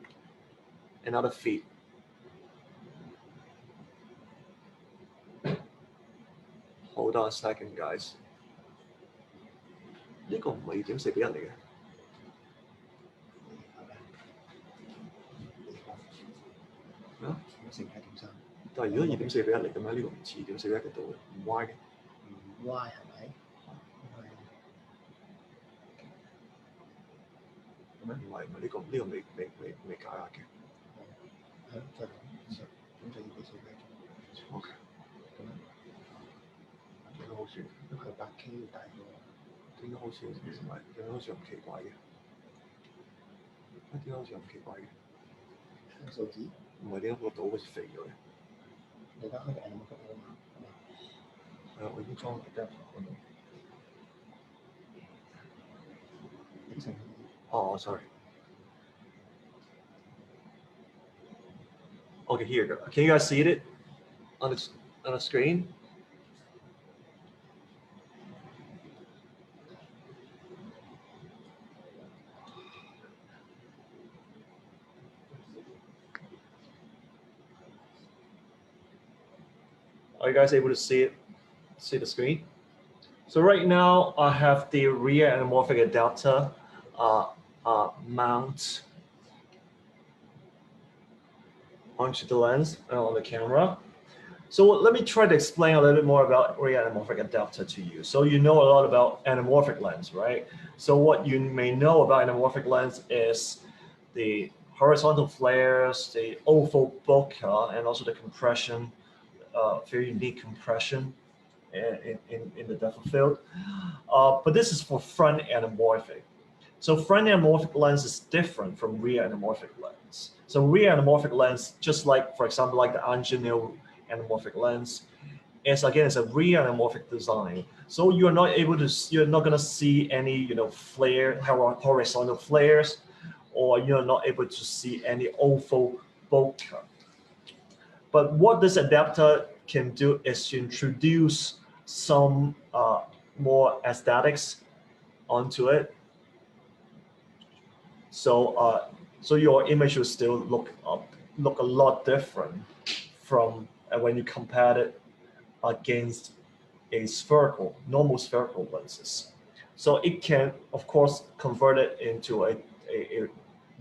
another feed. Hold on a second, guys. 呢個唔係2.4比1嚟嘅。咩啊？但係如果2.4比1嚟嘅咩？呢個唔似2.4比1嘅度嘅，唔歪嘅。唔歪係咪？咁樣唔係呢個未解壓嘅。係再講咁就2.4比1。OK。咁樣。應該好算，因為佢8K 大過。點解好似唔係？點解好似咁奇怪嘅？點解好似咁奇怪嘅？數字？唔係點解個島好似肥咗嘅？你而家開嘅 animation 啊嘛，係嘛？係啊，我已經裝咗 depth 嗰度。影成。哦 ，sorry。Okay, here you go. Can you guys see it on the screen? Are you guys able to see the screen? So right now I have the rear anamorphic adapter mount onto the lens and on the camera. So let me try to explain a little bit more about rear anamorphic adapter to you. So you know a lot about anamorphic lens, right? So what you may know about anamorphic lens is the horizontal flares, the oval bokeh, and also the compression, very unique compression in the depth of field. But this is for front anamorphic. So front anamorphic lens is different from rear anamorphic lens. So rear anamorphic lens, just like, for example, like the engineer anamorphic lens, it's a rear anamorphic design. So you're not going to see any, flare, horizontal flares, or you're not able to see any oval bokeh. But what this adapter can do is to introduce some more aesthetics onto it. So your image will still look a lot different from when you compare it against a normal spherical lenses. So it can, of course, convert it into a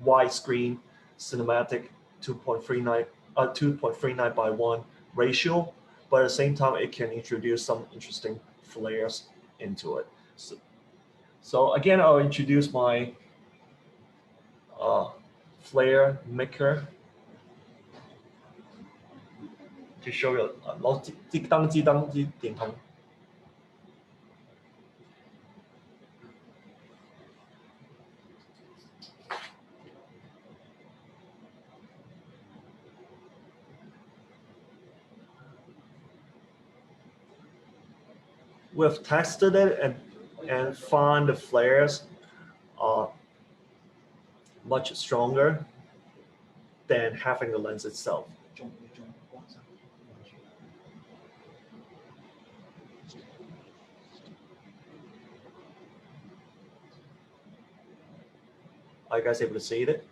widescreen cinematic 2.39 by 1 ratio, but at the same time, it can introduce some interesting flares into it. So again, I'll introduce my flare maker to show you. 攞啲燈支電筒。We've tested it and found the flares are much stronger than having the lens itself. Are you guys able to see it?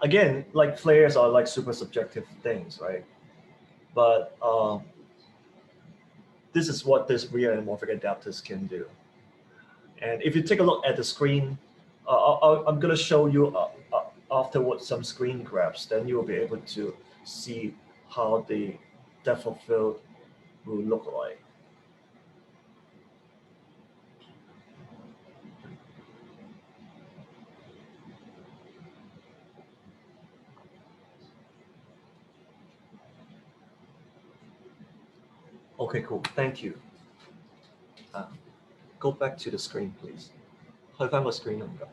Again, like flares are like super subjective things, right? But this is what this real anamorphic adapters can do. And if you take a look at the screen, I'm going to show you afterwards some screen grabs, then you will be able to see how the depth of field will look like. Okay, cool. Thank you. Go back to the screen, please. 開返個 screen 唔該。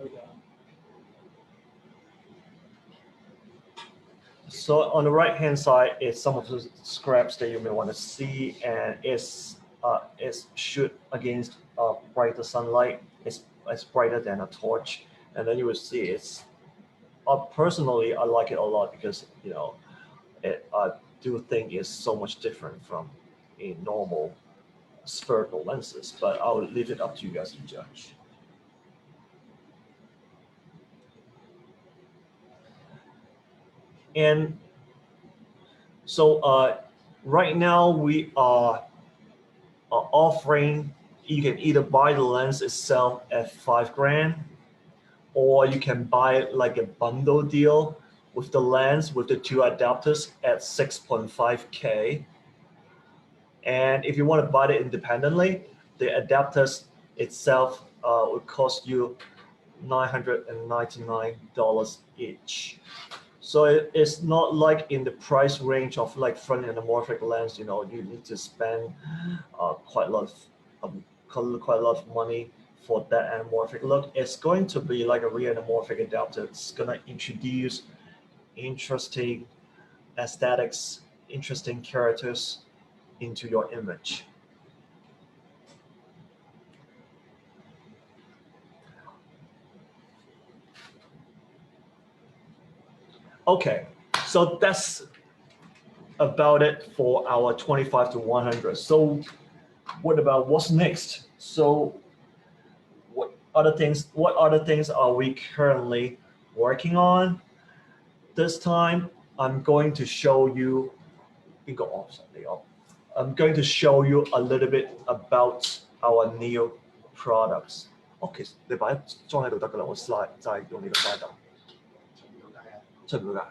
So on the right-hand side is some of the scraps that you may want to see, and it's shoot against brighter sunlight. It's brighter than a torch, and then you will see it's. Personally, I like it a lot because I do think it's so much different from a normal spherical lenses, but I'll leave it up to you guys to judge. And so right now we are offering, you can either buy the lens itself at $5,000, or you can buy it like a bundle deal with the lens with the 2 adapters at $6.5K. And if you want to buy it independently, the adapters itself would cost you $999 each. So it's not like in the price range of like front anamorphic lens, you need to spend quite a lot of money for that anamorphic look. It's going to be like a real anamorphic adapter. It's going to introduce interesting aesthetics, interesting characters into your image. Okay, so that's about it for our 25 to 100. So what's next? So what other things are we currently working on? This time I'm going to show you a little bit about our new products. Okay, 你擺裝喺度得㗎啦，我 slide 就係用呢個 slide 度。出唔到㗎？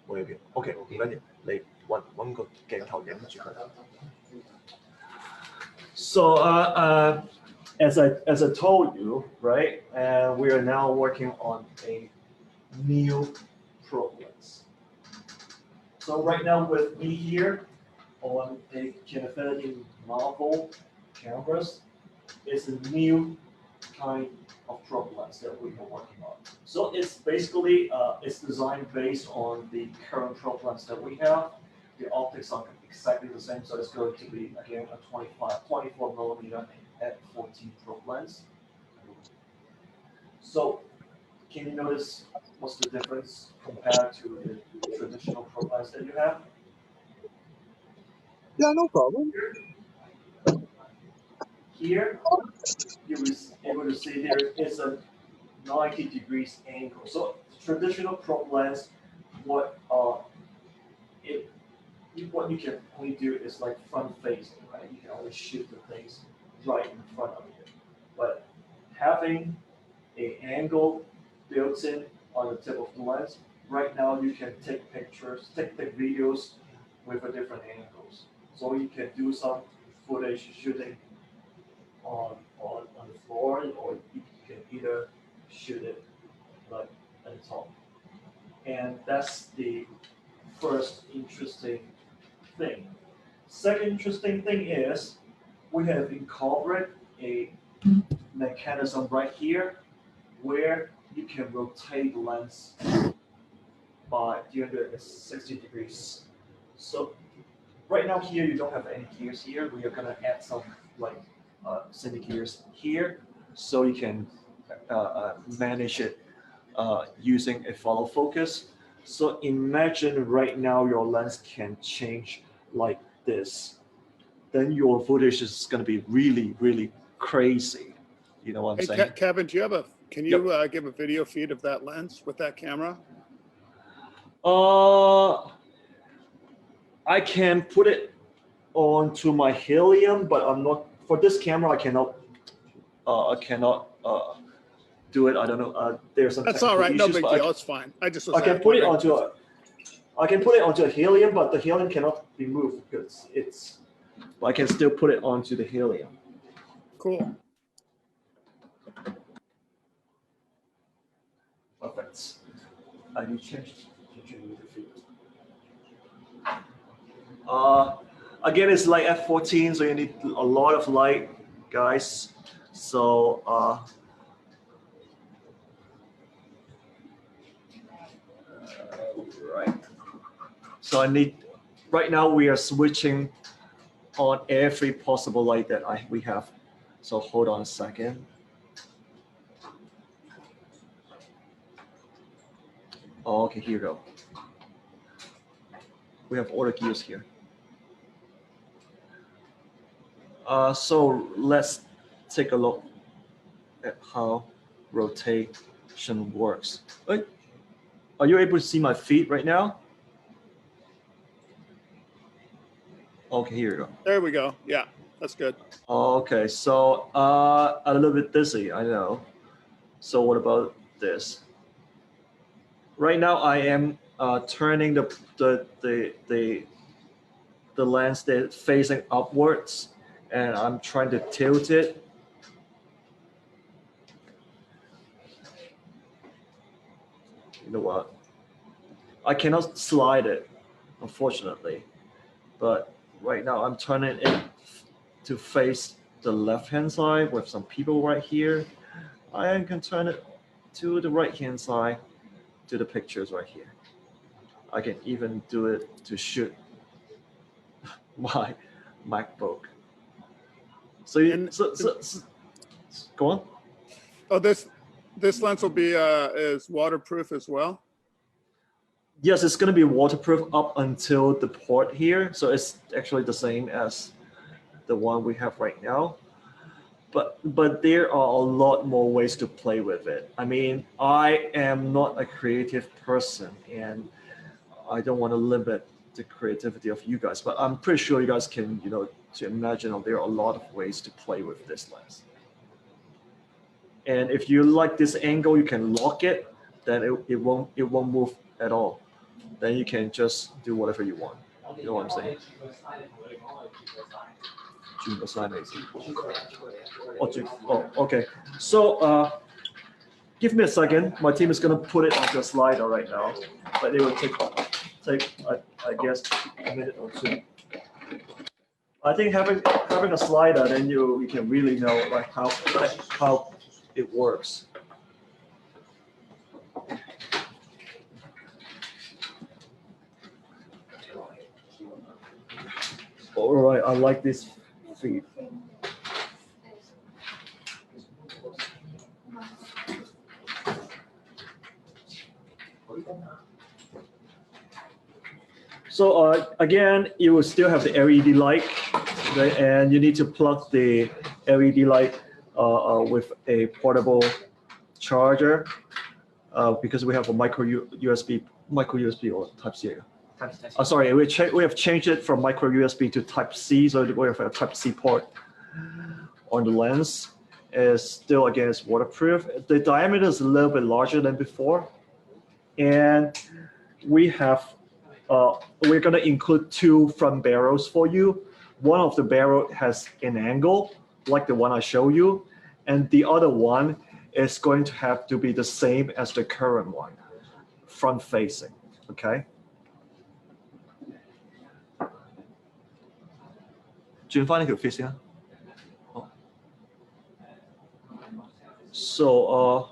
冇影片。OK， 唔緊要，你揾個鏡頭影住佢。So as I told you, right, we are now working on a new probe lens. So right now with me here on the Cinefinity Marvel cameras is a new kind of probe lens that we are working on. So it's basically it's designed based on the current probe lens that we have. The optics are exactly the same, so it's going to be again a 24 millimeter at 14 probe lens. So can you notice what's the difference compared to the traditional probe lens that you have? Yeah, no problem. Here, you will able to see there is a 90 degrees angle. So traditional prop lens, what it what you can only do is like front facing, right? You can only shoot the things right in front of you. But having a angle built in on the tip of the lens, right now you can take pictures, take videos with a different angles. So you can do some footage shooting on the floor, or you can either shoot it like at the top. And that's the first interesting thing. Second interesting thing is we have incorporated a mechanism right here where you can rotate the lens by 360 degrees. So right now here you don't have any gears here. We are gonna add some like Cine gears here, so you can manage it using a follow focus. So imagine right now your lens can change like this. Then your footage is going to be really, really crazy. You know what I'm Hey, saying? Kevin, can you give a video feed of that lens with that camera? I can put it onto my helium, but I'm not for this camera. I cannot do it. I don't know. There's some That's all right. No issues, big but deal. It's fine. I just was I can put it wondering. onto I can put it onto a helium, but the helium cannot be moved because it's. But I can still put it onto the helium. Cool. Perfect. I need change the feed. Again, it's like f14, so you need a lot of light, guys. So right. So I need. Right now we are switching on every possible light that we have. So hold on a second. Oh, okay, here you go. We have all the gears here. So let's take a look at how rotation works. Wait, are you able to see my feet right now? Okay, here you go. There we go. Yeah, that's good. Okay, so a little bit dizzy, I know. So what about this? Right now, I am turning the lens that's facing upwards, and I'm trying to tilt it. You know what? I cannot slide it, unfortunately. But right now, I'm turning it to face the left-hand side with some people right here. I can turn it to the right-hand side to the pictures right here. I can even do it to shoot my MacBook. So, go on. Oh, this lens will be is waterproof as well. Yes, it's going to be waterproof up until the port here. So it's actually the same as the one we have right now. But there are a lot more ways to play with it. I mean, I am not a creative person, and I don't want to limit the creativity of you guys, but I'm pretty sure you guys can, to imagine there are a lot of ways to play with this lens. And if you like this angle, you can lock it, then it won't move at all. Then you can just do whatever you want. You know what I'm saying? Oh, okay. So give me a second. My team is gonna put it onto a slider right now, but it will take I guess a minute or two. I think having a slider, then you can really know like how it works. All right, I like this feed. So again, you will still have the LED light, right? And you need to plug the LED light with a portable charger because we have a micro USB or Type C. Sorry, we have changed it from micro USB to Type C, so we have a Type C port on the lens. Is still, again, it's waterproof. The diameter is a little bit larger than before, and we have we're going to include 2 front barrels for you. One of the barrel has an angle like the one I show you, and the other one is going to have to be the same as the current one, front facing. Okay. 轉返呢條 fit 先啦。So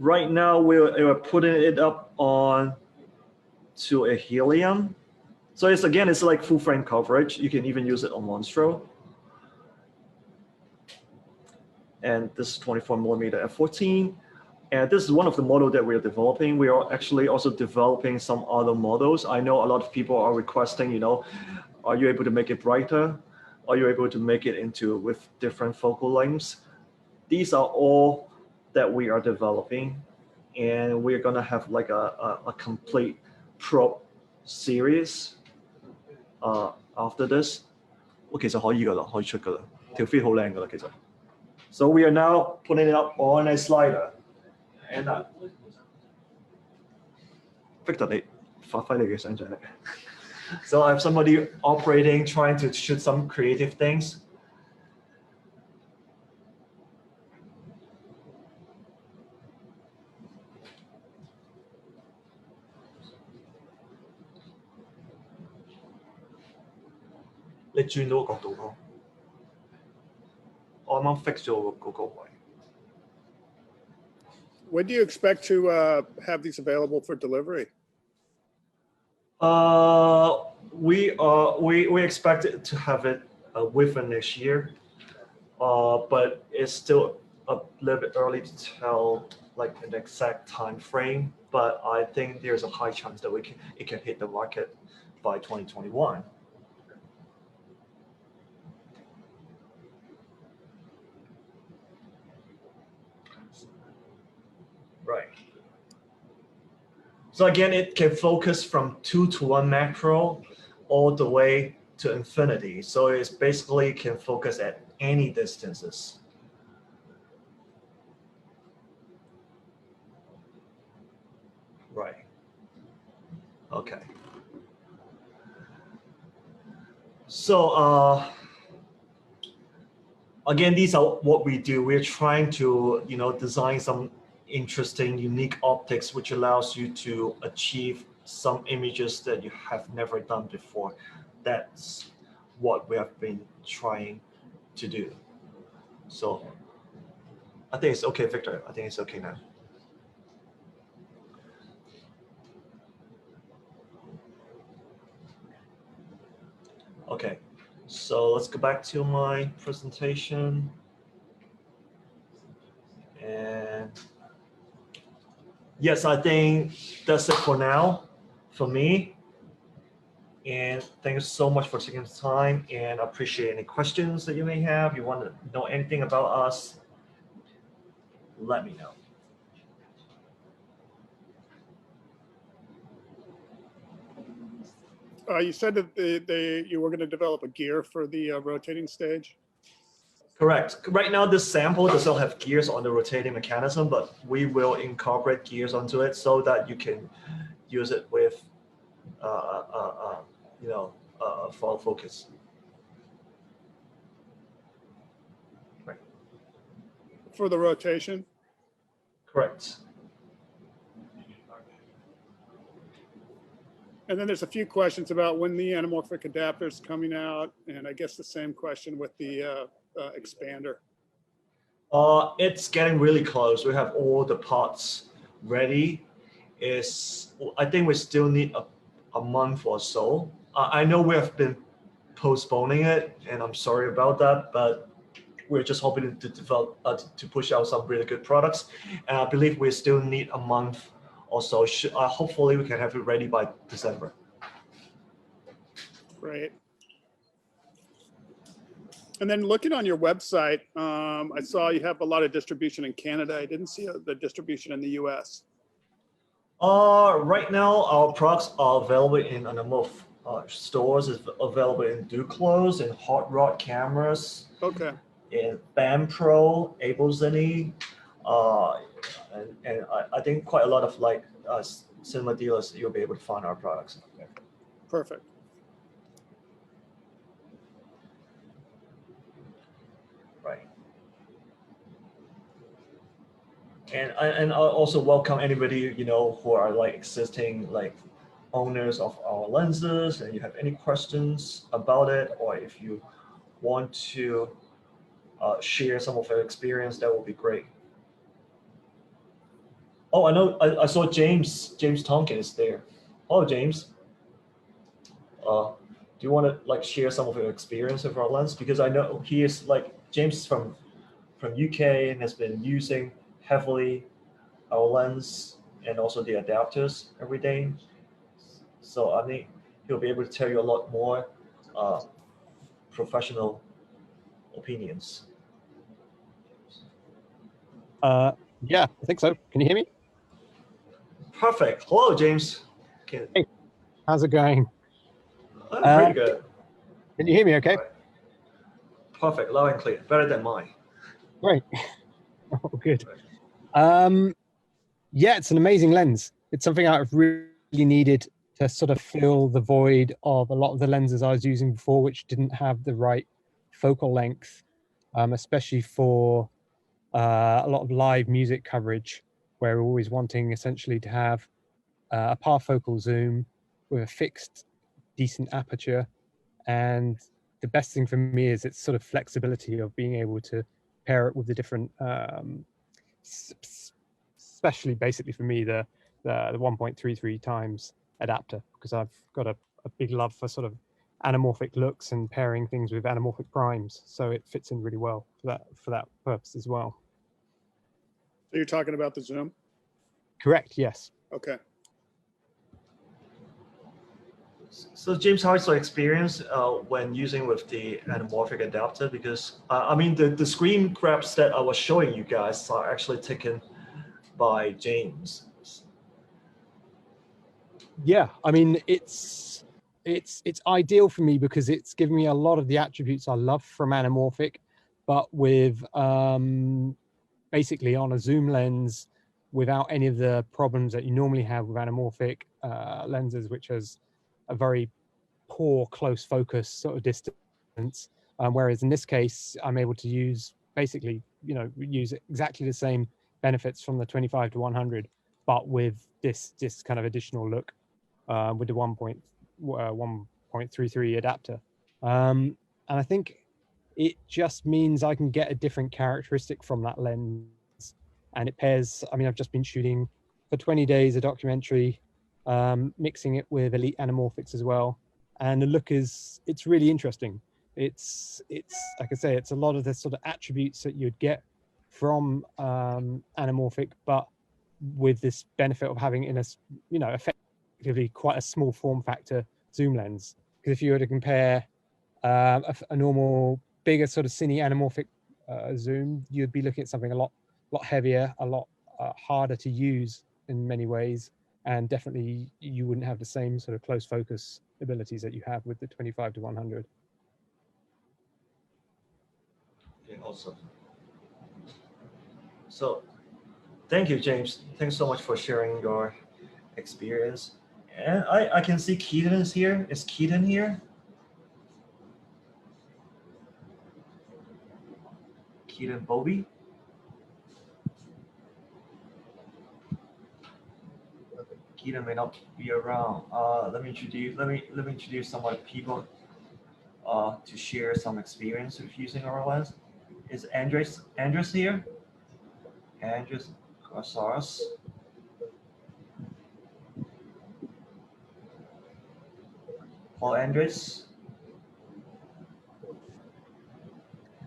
right now we're putting it up on to a helium. So it's like full frame coverage. You can even use it on Monstro. And this is 24mm f14. And this is one of the models that we are developing. We are actually also developing some other models. I know a lot of people are requesting, are you able to make it brighter? Are you able to make it with different focal lengths? These are all that we are developing, and we're gonna have like a complete probe series after this. 其實可以㗎啦，可以出㗎啦，條 fit 好靚㗎啦，其實。So we are now putting it up on a slider, and Victor 你發揮你嘅想像力。So I have somebody operating, trying to shoot some creative things. When do you expect to have these available for delivery? We expect it to have it within this year, but it's still a little bit early to tell like an exact time frame. But I think there's a high chance that it can hit the market by 2021. Right. So again, it can focus from 2:1 macro all the way to infinity. So it's basically can focus at any distances. Right. Okay. So again, these are what we do. We're trying to, design some interesting, unique optics, which allows you to achieve some images that you have never done before. That's what we have been trying to do. So I think it's okay, Victor. I think it's okay now. Okay, so let's go back to my presentation. And yes, I think that's it for now for me. And thank you so much for taking the time, and I appreciate any questions that you may have. You want to know anything about us, let me know. You said that you were going to develop a gear for the rotating stage? Correct. Right now, this sample does not have gears on the rotating mechanism, but we will incorporate gears onto it so that you can use it with, fall focus. Right. For the rotation? Correct. And then there's a few questions about when the anamorphic adapter is coming out, and I guess the same question with the expander. It's getting really close. We have all the parts ready. I think we still need a month or so. I know we have been postponing it, and I'm sorry about that, but we're just hoping to develop, to push out some really good products. And I believe we still need a month or so. Hopefully we can have it ready by December. Great. And then looking on your website, I saw you have a lot of distribution in Canada. I didn't see the distribution in the US. Right now, our products are available in a number of stores. It's available in Duclos, in Hot Rod Cameras, Okay, in BAM Pro, Able-Zini, and I think quite a lot of like cinema dealers, you'll be able to find our products. perfect. Right. And I also welcome anybody, you know, who are like existing like owners of our lenses, and you have any questions about it, or if you want to share some of your experience, that would be great. Oh, I know, I saw James Tonkin is there. Oh, James. Do you want to like share some of your experience of our lens? Because I know he is like, James is from UK and has been using heavily our lens and also the adapters every day. So I think he'll be able to tell you a lot more professional opinions. Yeah, I think so. Can you hear me? Perfect. Hello, James. Okay. Hey. How's it going? Pretty good. Can you hear me okay? Right. Perfect, loud and clear. Better than mine. Great. Oh, good. Yeah, it's an amazing lens. It's something I've really needed to sort of fill the void of a lot of the lenses I was using before, which didn't have the right focal length, especially for a lot of live music coverage, where we're always wanting essentially to have a parfocal zoom with a fixed, decent aperture. And the best thing for me is its sort of flexibility of being able to pair it with the different, especially basically for me, the 1.33 times adapter, because I've got a big love for sort of anamorphic looks and pairing things with anamorphic primes. So it fits in really well for that purpose as well. So you're talking about the zoom? Correct, yes. Okay. So James, how is your experience when using with the anamorphic adapter? Because I mean, the screen grabs that I was showing you guys are actually taken by James. Yeah, I mean, it's ideal for me because it's given me a lot of the attributes I love from anamorphic, but with basically on a zoom lens without any of the problems that you normally have with anamorphic lenses, which has a very poor close focus sort of distance. Whereas in this case, I'm able to use basically, you know, use exactly the same benefits from the 25 to 100, but with this kind of additional look with the 1.33 adapter. And I think it just means I can get a different characteristic from that lens. And it pairs, I mean, I've just been shooting for 20 days a documentary, mixing it with elite anamorphics as well. And the look it's really interesting. It's like I say, it's a lot of the sort of attributes that you'd get from anamorphic, but with this benefit of having in a, you know, effectively quite a small form factor zoom lens. Because if you were to compare a normal bigger sort of cine anamorphic zoom, you'd be looking at something a lot heavier, a lot harder to use in many ways, and definitely you wouldn't have the same sort of close focus abilities that you have with the 25 to 100. Okay, awesome. So thank you, James. Thanks so much for sharing your experience. And I can see Keaton is here. Is Keaton here? Keaton Bobby? Keaton may not be around. Let me introduce some other people to share some experience with using our lens. Is Andres here? Andres Garzaras. Paul Andres.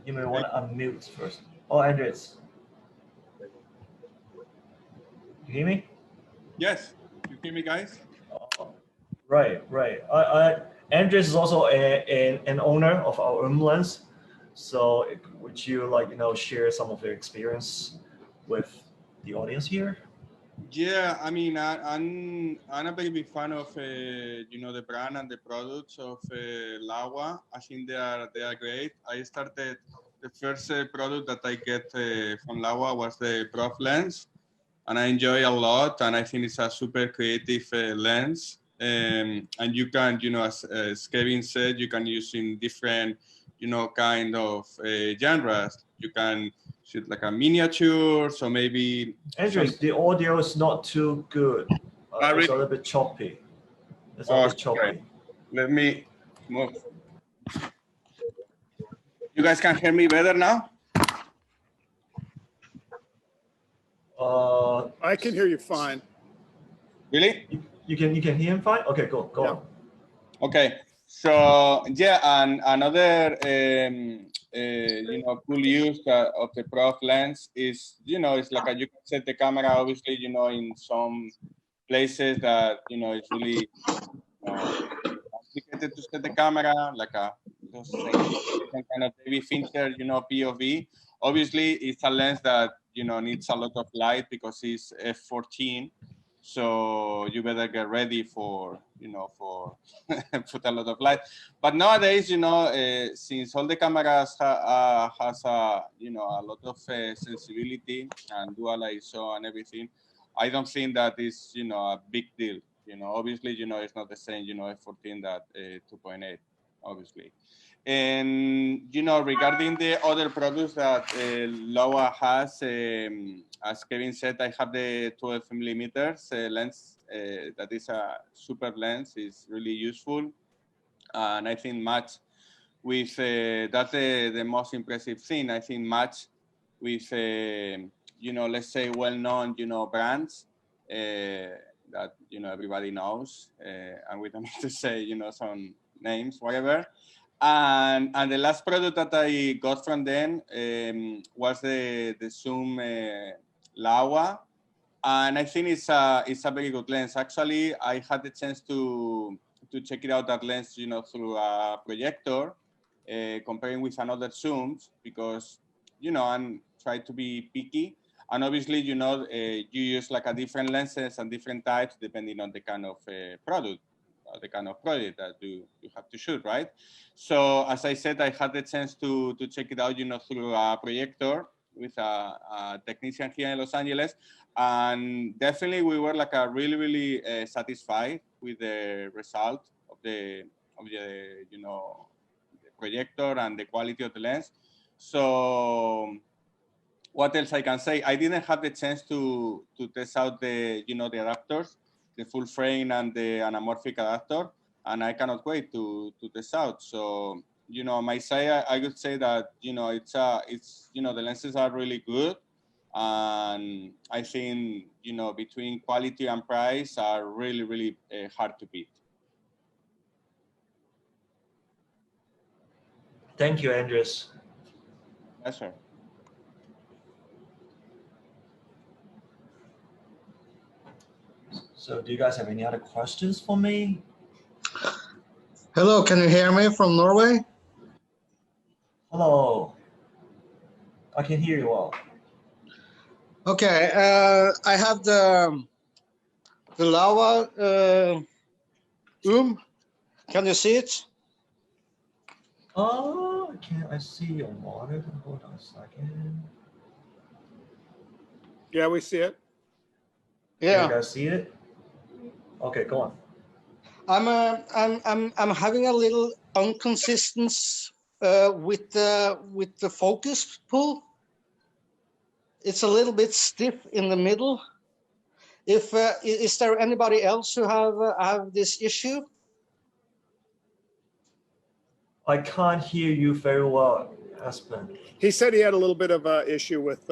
You may want to unmute first. Oh, Andres. You hear me? Yes, you hear me, guys? Right. Andres is also an owner of our OOOM lens. So would you like, share some of your experience with the audience here? Yeah, I mean, I'm a very big fan of the brand and the products of Laowa. I think they are great. I started the first product that I get from Laowa was the Prof lens, and I enjoy a lot. And I think it's a super creative lens. And you can, as Kevin said, you can use in different, kind of genres. You can shoot like a miniature, so maybe. Andres, the audio is not too good. It's a little bit choppy. It's a bit choppy. Okay. Let me move. You guys can hear me better now? I can hear you fine. Really? You can hear him fine? Okay, go on. Okay. So yeah, and another cool use of the Prof lens is it's like you can set the camera obviously in some places that it's really complicated to set the camera like those kind of heavy feature POV. Obviously, it's a lens that needs a lot of light because it's f14. So you better get ready for put a lot of light. But nowadays, since all the cameras has a lot of sensibility and dual ISO and everything, I don't think that is a big deal. Obviously, it's not the same f14 that 2.8, obviously. And regarding the other products that Laowa has, as Kevin said, I have the 12 millimeters lens. That is a super lens. It's really useful, and I think match with that's the most impressive thing. I think match with let's say well-known brands that everybody knows, and we don't need to say some names, whatever. And the last product that I got from them was the Zoom Laowa, and I think it's a very good lens. Actually, I had the chance to check it out, that lens, through a projector, comparing with another Zooms, because I'm trying to be picky, and obviously you use like a different lenses and different types depending on the kind of product. The kind of project that you have to shoot, right? So as I said, I had the chance to check it out, through a projector with a technician here in Los Angeles, and definitely we were like really, really satisfied with the result of the projector and the quality of the lens. So what else I can say? I didn't have the chance to test out the the adapters, the full frame and the anamorphic adapter, and I cannot wait to test out. So my side, I would say that it's the lenses are really good, and I think between quality and price are really, really hard to beat. Thank you, Andres. Yes, sir. So do you guys have any other questions for me? Hello, can you hear me from Norway? Hello. I can hear you well. Okay, I have the Laowa OOOM. Can you see it? Oh, I see your monitor? Hold on a second. Yeah, we see it. Yeah. You guys see it? Okay, go on. I'm having a little inconsistency with the focus pull. It's a little bit stiff in the middle. Is there anybody else who have this issue? I can't hear you very well, Aspen. He said he had a little bit of an issue with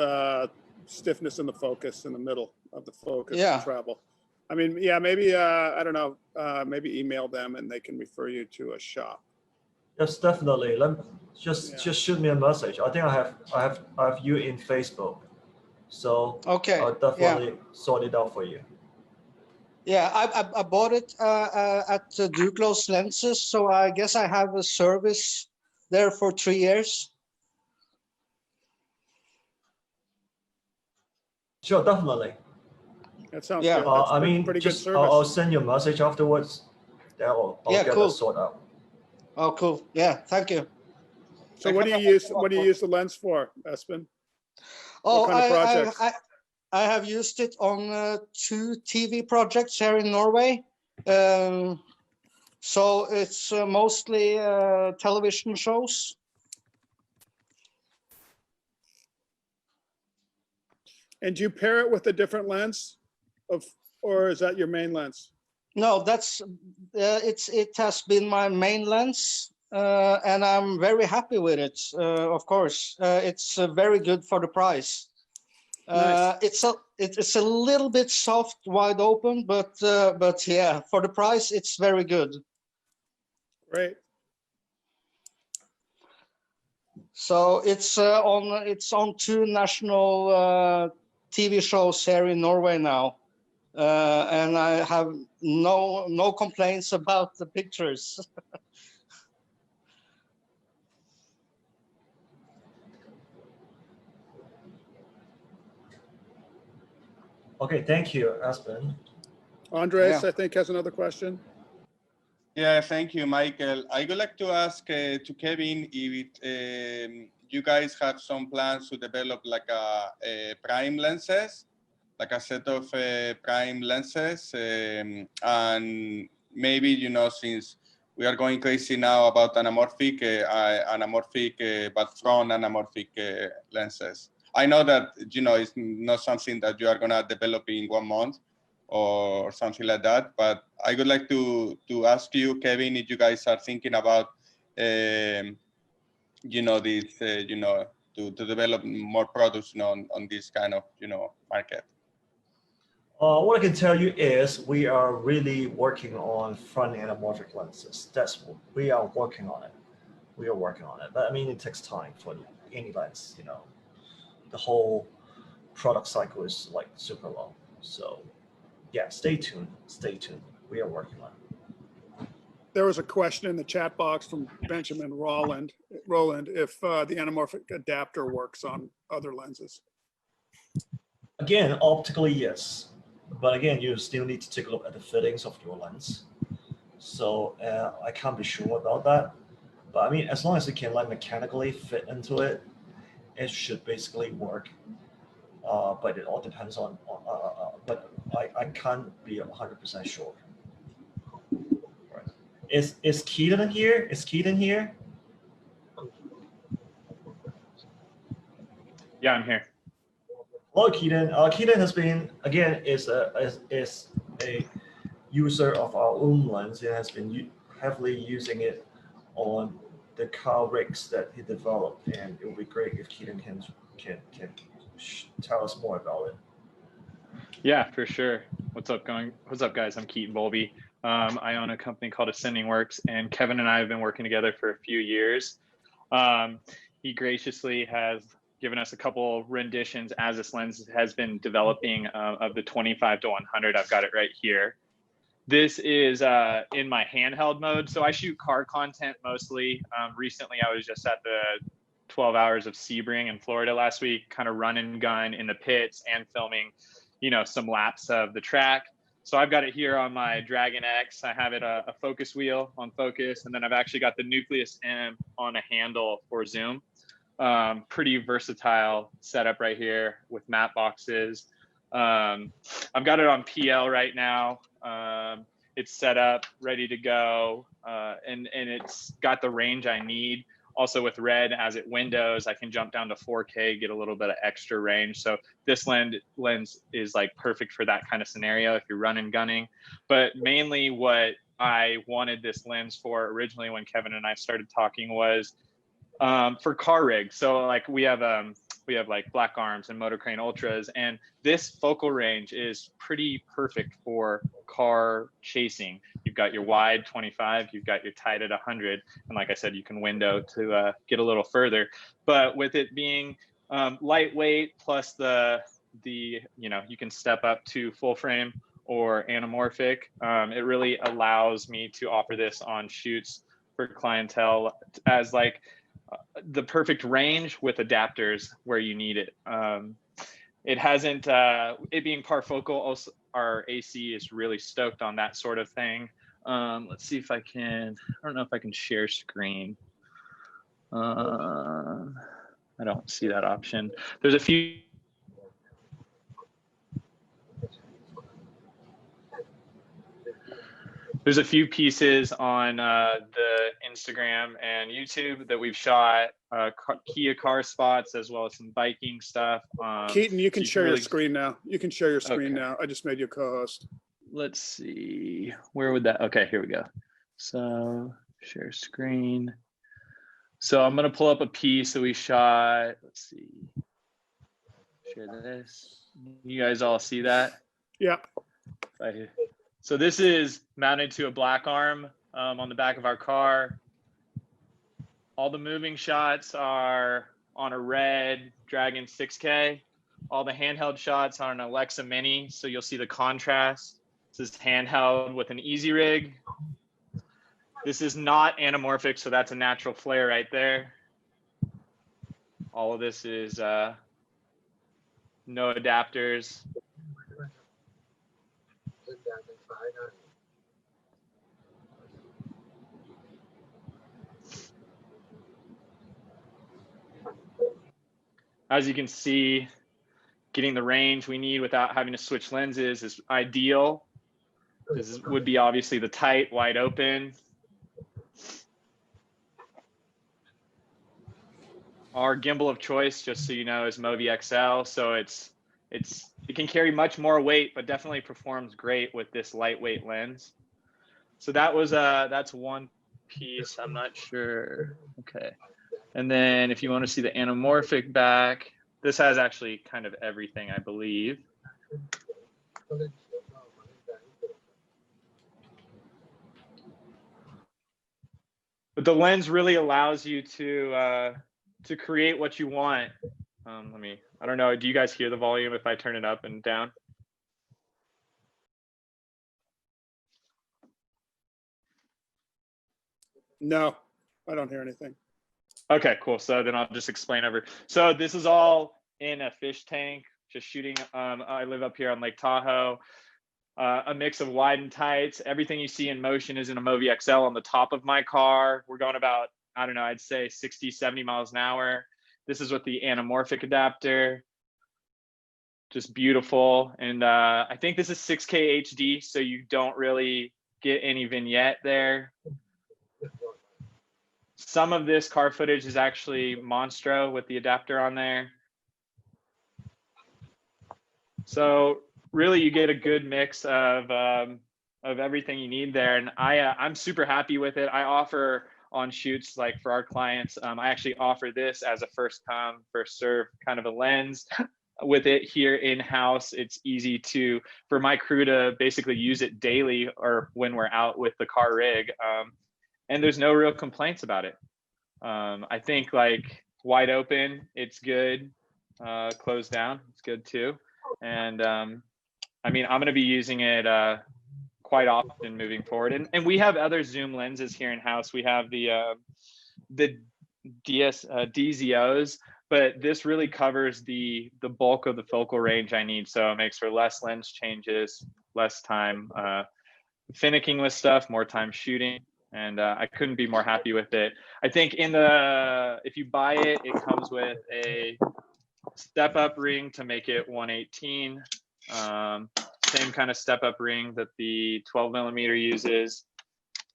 stiffness in the focus in the middle of the focus travel. I mean, yeah, maybe I don't know. Maybe email them and they can refer you to a shop. Yes, definitely. Just shoot me a message. I think I have you in Facebook, so okay. I'll definitely sort it out for you. Yeah, I bought it at Duclos Lenses, so I guess I have a service there for 3 years. Sure, definitely. That sounds Yeah. good. That's I mean, pretty good just I'll service. send you a message afterwards. I'll Yeah, get cool. that sorted out. Oh, cool. Yeah, thank you. So what do you use? What do you use the lens for, Espen? Oh, kind of projects? I have used it on 2 TV projects here in Norway. So it's mostly television shows. And do you pair it with a different lens, or is that your main lens? No, that's it has been my main lens, and I'm very happy with it. Of course, it's very good for the price. Nice. It's a little bit soft, wide open, but yeah, for the price, it's very good. Great. So it's on 2 national TV shows here in Norway now, and I have no complaints about the pictures. Okay, thank you, Aspen. Andres, Yeah. I think, has another question. Yeah, thank you, Michael. I would like to ask to Kevin if you guys have some plans to develop like a prime lenses, like a set of prime lenses, and maybe, you know, since we are going crazy now about anamorphic, but front anamorphic lenses. I know that, you know, it's not something that you are gonna develop in 1 month or something like that, but I would like to ask you, Kevin, if you guys are thinking about, you know, this, you know, to develop more products, you know, on this kind of, you know, market. What I can tell you is we are really working on front anamorphic lenses. That's what we are working on it. We are working on it, but I mean, it takes time for any lens. You know, the whole product cycle is like super long. So, yeah, stay tuned. Stay tuned. We are working on it. There was a question in the chat box from Benjamin Roland if the anamorphic adapter works on other lenses. Again, optically, yes. But again, you still need to take a look at the fittings of your lens. So I can't be sure about that. But I mean, as long as it can like mechanically fit into it, it should basically work. But it all depends on but I can't be 100% sure. Right. Is Keaton here? Is Keaton here? Yeah, I'm here. Hello, Keaton. Keaton has been, again, is a user of our OOM lens and has been heavily using it on the car rigs that he developed. And it would be great if Keaton can tell us more about it. Yeah, for sure. What's up, guys? I'm Keaton Bolby. I own a company called Ascending Works, and Kevin and I have been working together for a few years. He graciously has given us a couple renditions as this lens has been developing of the 25 to 100. I've got it right here. This is in my handheld mode. So I shoot car content mostly. Recently, I was just at the 12 hours of Sebring in Florida last week, kind of run and gun in the pits and filming, you know, some laps of the track. So I've got it here on my Dragon X. I have it a focus wheel on focus, and then I've actually got the Nucleus M on a handle for zoom. Pretty versatile setup right here with matte boxes. I've got it on PL right now. It's set up, ready to go, and it's got the range I need. Also with red, as it windows, I can jump down to 4K, get a little bit of extra range. So this lens is like perfect for that kind of scenario if you're running gunning. But mainly what I wanted this lens for originally when Kevin and I started talking was for car rigs. So like we have like Black Arms and Motor Crane Ultras, and this focal range is pretty perfect for car chasing. You've got your wide 25, you've got your tight at 100, and like I said, you can window to get a little further. But with it being lightweight, plus the you know, you can step up to full frame or anamorphic. It really allows me to offer this on shoots for clientele as like the perfect range with adapters where you need it. It hasn't, it being parfocal, also our AC is really stoked on that sort of thing. Let's see if I can, I don't know if I can share screen. I don't see that option. There's a few. There's a few pieces on the Instagram and YouTube that we've shot, Kia car spots, as well as some biking stuff. Keaton, you can so share really... your screen now. You can share your screen Okay. now. I just made you co-host. Let's see, where would that, okay, here we go. So share screen. So I'm gonna pull up a piece that we shot. Let's see, share this. You guys all see that? Yeah. Right. So this is mounted to a black arm on the back of our car. All the moving shots are on a red Dragon 6K. All the handheld shots are on an Alexa Mini, so you'll see the contrast. This is handheld with an easy rig. This is not anamorphic, so that's a natural flare right there. All of this is no adapters. As you can see, getting the range we need without having to switch lenses is ideal. This would be obviously the tight, wide open. Our gimbal of choice, just so you know, is Movi XL. So it can carry much more weight, but definitely performs great with this lightweight lens. So that was that's one piece. I'm not sure. Okay. And then if you want to see the anamorphic back, this has actually kind of everything, I believe. But the lens really allows you to create what you want. I don't know, do you guys hear the volume if I turn it up and down? No, I don't hear anything. Okay, cool. So then I'll just explain over. So this is all in a fish tank, just shooting. I live up here on Lake Tahoe. A mix of wide and tights. Everything you see in motion is in a Movi XL on the top of my car. We're going about, I don't know, I'd say 60, 70 miles an hour. This is with the anamorphic adapter. Just beautiful. And I think this is 6K HD, so you don't really get any vignette there. Some of this car footage is actually Monstro with the adapter on there. So really you get a good mix of everything you need there. And I'm super happy with it. I offer on shoots, like for our clients, I actually offer this as a first come, first serve kind of a lens. With it here in-house, it's easy for my crew to basically use it daily or when we're out with the car rig. And there's no real complaints about it. I think like wide open, it's good. Closed down, it's good too. And I mean, I'm gonna be using it quite often moving forward. And we have other zoom lenses here in-house. We have the DZOs, but this really covers the bulk of the focal range I need. So it makes for less lens changes, less time finicking with stuff, more time shooting. And I couldn't be more happy with it. I think if you buy it, it comes with a step up ring to make it 118. Same kind of step up ring that the 12mm uses.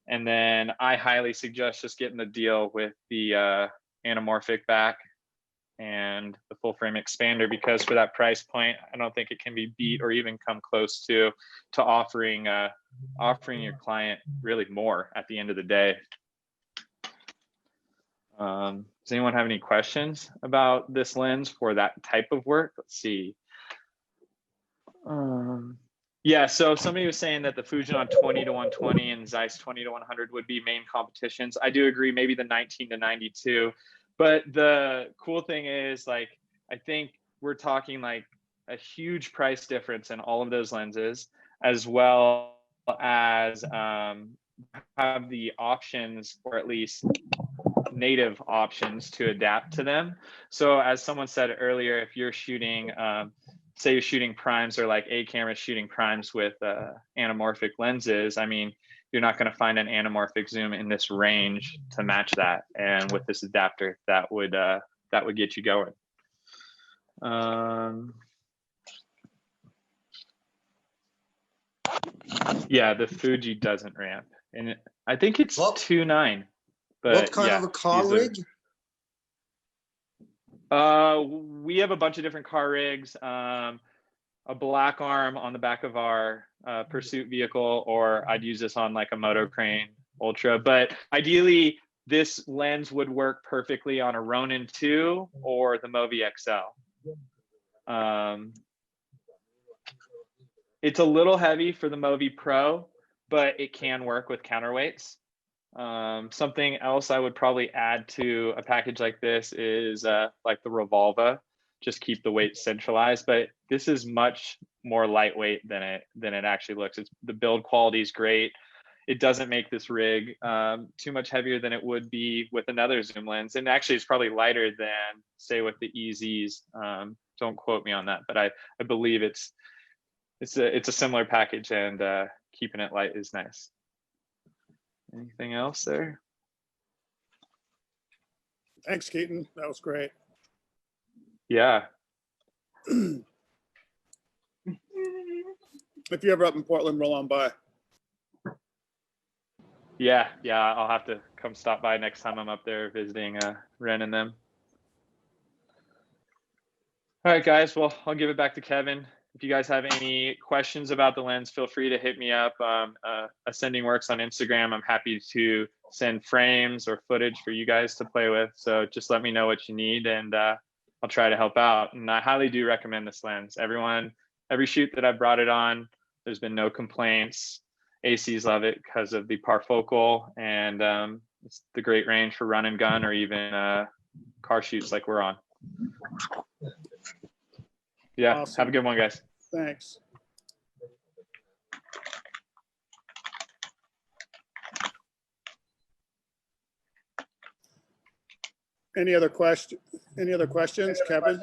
And then I highly suggest just getting the deal with the anamorphic back and the full frame expander, because for that price point, I don't think it can be beat or even come close to offering your client really more at the end of the day. Does anyone have any questions about this lens for that type of work? Let's see. Yeah, so somebody was saying that the Fujinon 20-120 and Zeiss 20-100 would be main competitions. I do agree, maybe the 19-92. But the cool thing is, like, I think we're talking like a huge price difference in all of those lenses. as well as have the options, or at least native options, to adapt to them. So as someone said earlier, if you're shooting, say you're shooting primes, or like a camera shooting primes with anamorphic lenses, I mean, you're not going to find an anamorphic zoom in this range to match that. And with this adapter, that would get you going. Yeah, the Fuji doesn't ramp, and I think it's 2.9. But what kind yeah, of a car rig? We have a bunch of different car rigs. A black arm on the back of our pursuit vehicle, or I'd use this on like a Moto Crane Ultra. But ideally, this lens would work perfectly on a Ronin 2 or the Movi XL. It's a little heavy for the Movi Pro, but it can work with counterweights. Something else I would probably add to a package like this is like the Revolva. Just keep the weight centralized, but this is much more lightweight than it actually looks. The build quality is great. It doesn't make this rig too much heavier than it would be with another zoom lens, and actually it's probably lighter than, say, with the EZs. Don't quote me on that, but I believe it's a similar package, and keeping it light is nice. Anything else there? Thanks, Keaton. That was great. Yeah. If you're ever up in Portland, roll on by. Yeah, I'll have to come stop by next time I'm up there visiting Ren and them. All right, guys. Well, I'll give it back to Kevin. If you guys have any questions about the lens, feel free to hit me up. Ascending Works on Instagram. I'm happy to send frames or footage for you guys to play with. So just let me know what you need, and I'll try to help out. And I highly do recommend this lens. Every shoot that I've brought it on, there's been no complaints. ACs love it because of the parfocal, and it's the great range for run and gun, or even car shoots like we're on. Yeah, awesome. Have a good one, guys. Thanks. Any other questions, Kevin?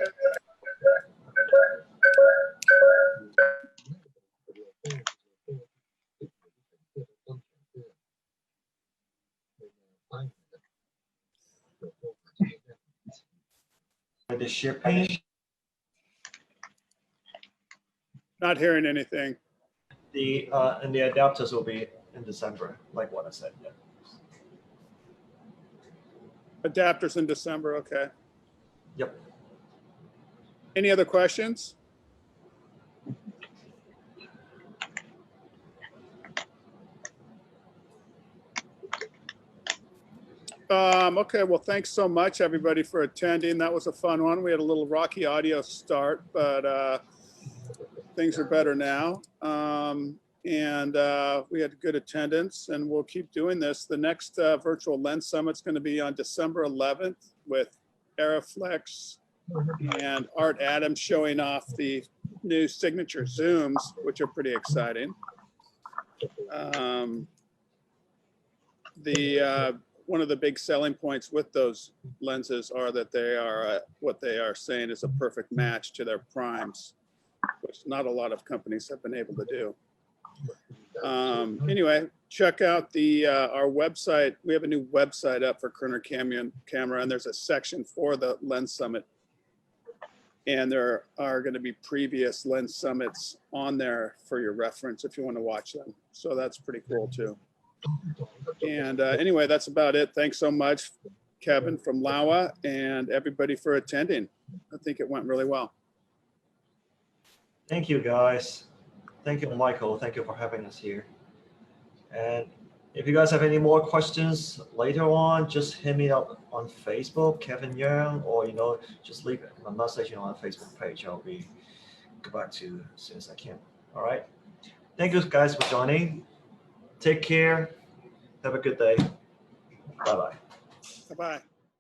The shipping? Not hearing anything. And the adapters will be in December, like what I said. Yeah. Adapters in December, okay. Yep. Any other questions? Okay, well, thanks so much, everybody, for attending. That was a fun one. We had a little rocky audio start, but things are better now. And we had good attendance, and we'll keep doing this. The next virtual lens summit is going to be on December 11th with Aeroflex and Art Adams showing off the new signature zooms, which are pretty exciting. One of the big selling points with those lenses are that they are what they are saying is a perfect match to their primes, which not a lot of companies have been able to do. Anyway, check out our website. We have a new website up for Kerner Camera, and there's a section for the Lens Summit. And there are going to be previous Lens Summits on there for your reference if you want to watch them. So that's pretty cool too. And anyway, that's about it. Thanks so much, Kevin from Laowa, and everybody for attending. I think it went really well. Thank you, guys. Thank you, Michael. Thank you for having us here. And if you guys have any more questions later on, just hit me up on Facebook, Kevin Yeung, or just leave a message on the Facebook page. I'll be get back to you as soon as I can. All right. Thank you, guys, for joining. Take care. Have a good day. Bye-bye. Bye-bye.